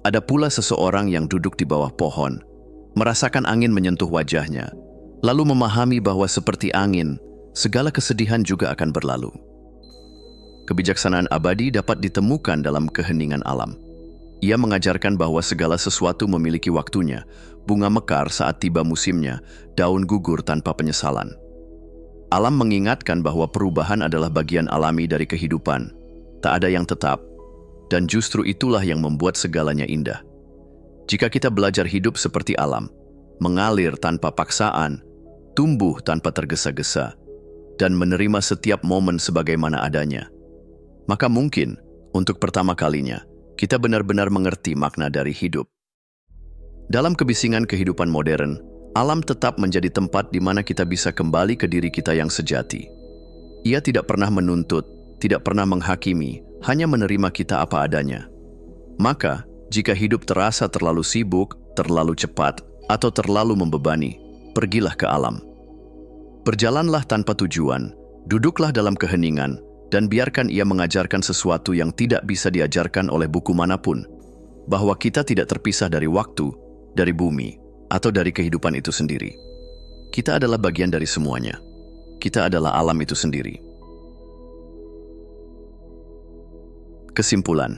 Ada pula seseorang yang duduk di bawah pohon, merasakan angin menyentuh wajahnya, lalu memahami bahwa seperti angin, segala kesedihan juga akan berlalu. Kebijaksanaan abadi dapat ditemukan dalam keheningan alam. Ia mengajarkan bahwa segala sesuatu memiliki waktunya, bunga mekar saat tiba musimnya, daun gugur tanpa penyesalan. Alam mengingatkan bahwa perubahan adalah bagian alami dari kehidupan, tak ada yang tetap, dan justru itulah yang membuat segalanya indah. Jika kita belajar hidup seperti alam, mengalir tanpa paksaan, tumbuh tanpa tergesa-gesa, dan menerima setiap momen sebagaimana adanya, maka mungkin, untuk pertama kalinya, kita benar-benar mengerti makna dari hidup. Dalam kebisingan kehidupan modern, alam tetap menjadi tempat di mana kita bisa kembali ke diri kita yang sejati. Ia tidak pernah menuntut, tidak pernah menghakimi, hanya menerima kita apa adanya. Maka, jika hidup terasa terlalu sibuk, terlalu cepat, atau terlalu membebani, pergilah ke alam. Berjalanlah tanpa tujuan, duduklah dalam keheningan, dan biarkan ia mengajarkan sesuatu yang tidak bisa diajarkan oleh buku manapun, bahwa kita tidak terpisah dari waktu, dari bumi, atau dari kehidupan itu sendiri. Kita adalah bagian dari semuanya. Kita adalah alam itu sendiri. Kesimpulan,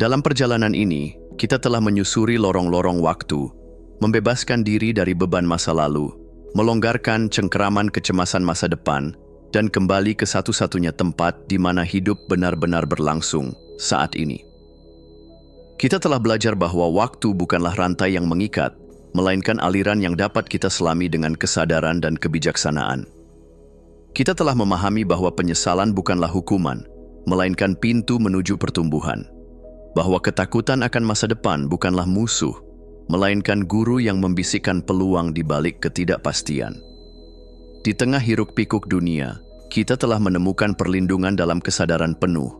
dalam perjalanan ini, kita telah menyusuri lorong-lorong waktu, membebaskan diri dari beban masa lalu, melonggarkan cengkeraman kecemasan masa depan, dan kembali ke satu-satunya tempat di mana hidup benar-benar berlangsung saat ini. Kita telah belajar bahwa waktu bukanlah rantai yang mengikat, melainkan aliran yang dapat kita selami dengan kesadaran dan kebijaksanaan. Kita telah memahami bahwa penyesalan bukanlah hukuman, melainkan pintu menuju pertumbuhan. Bahwa ketakutan akan masa depan bukanlah musuh, melainkan guru yang membisikkan peluang di balik ketidakpastian. Di tengah hiruk-pikuk dunia, kita telah menemukan perlindungan dalam kesadaran penuh,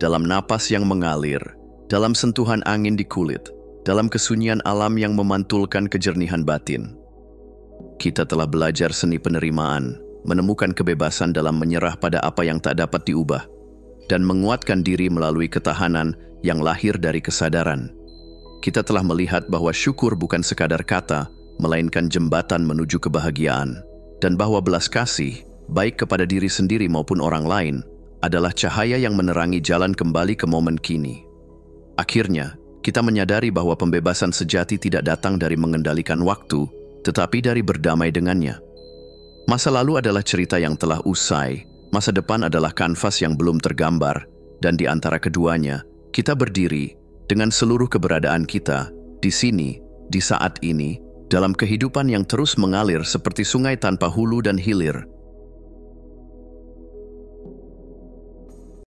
dalam napas yang mengalir, dalam sentuhan angin di kulit, dalam kesunyian alam yang memantulkan kejernihan batin. Kita telah belajar seni penerimaan, menemukan kebebasan dalam menyerah pada apa yang tak dapat diubah, dan menguatkan diri melalui ketahanan yang lahir dari kesadaran. Kita telah melihat bahwa syukur bukan sekadar kata, melainkan jembatan menuju kebahagiaan, dan bahwa belas kasih, baik kepada diri sendiri maupun orang lain, adalah cahaya yang menerangi jalan kembali ke momen kini. Akhirnya, kita menyadari bahwa pembebasan sejati tidak datang dari mengendalikan waktu, tetapi dari berdamai dengannya. Masa lalu adalah cerita yang telah usai, masa depan adalah kanvas yang belum tergambar, dan di antara keduanya, kita berdiri dengan seluruh keberadaan kita, di sini, di saat ini, dalam kehidupan yang terus mengalir seperti sungai tanpa hulu dan hilir,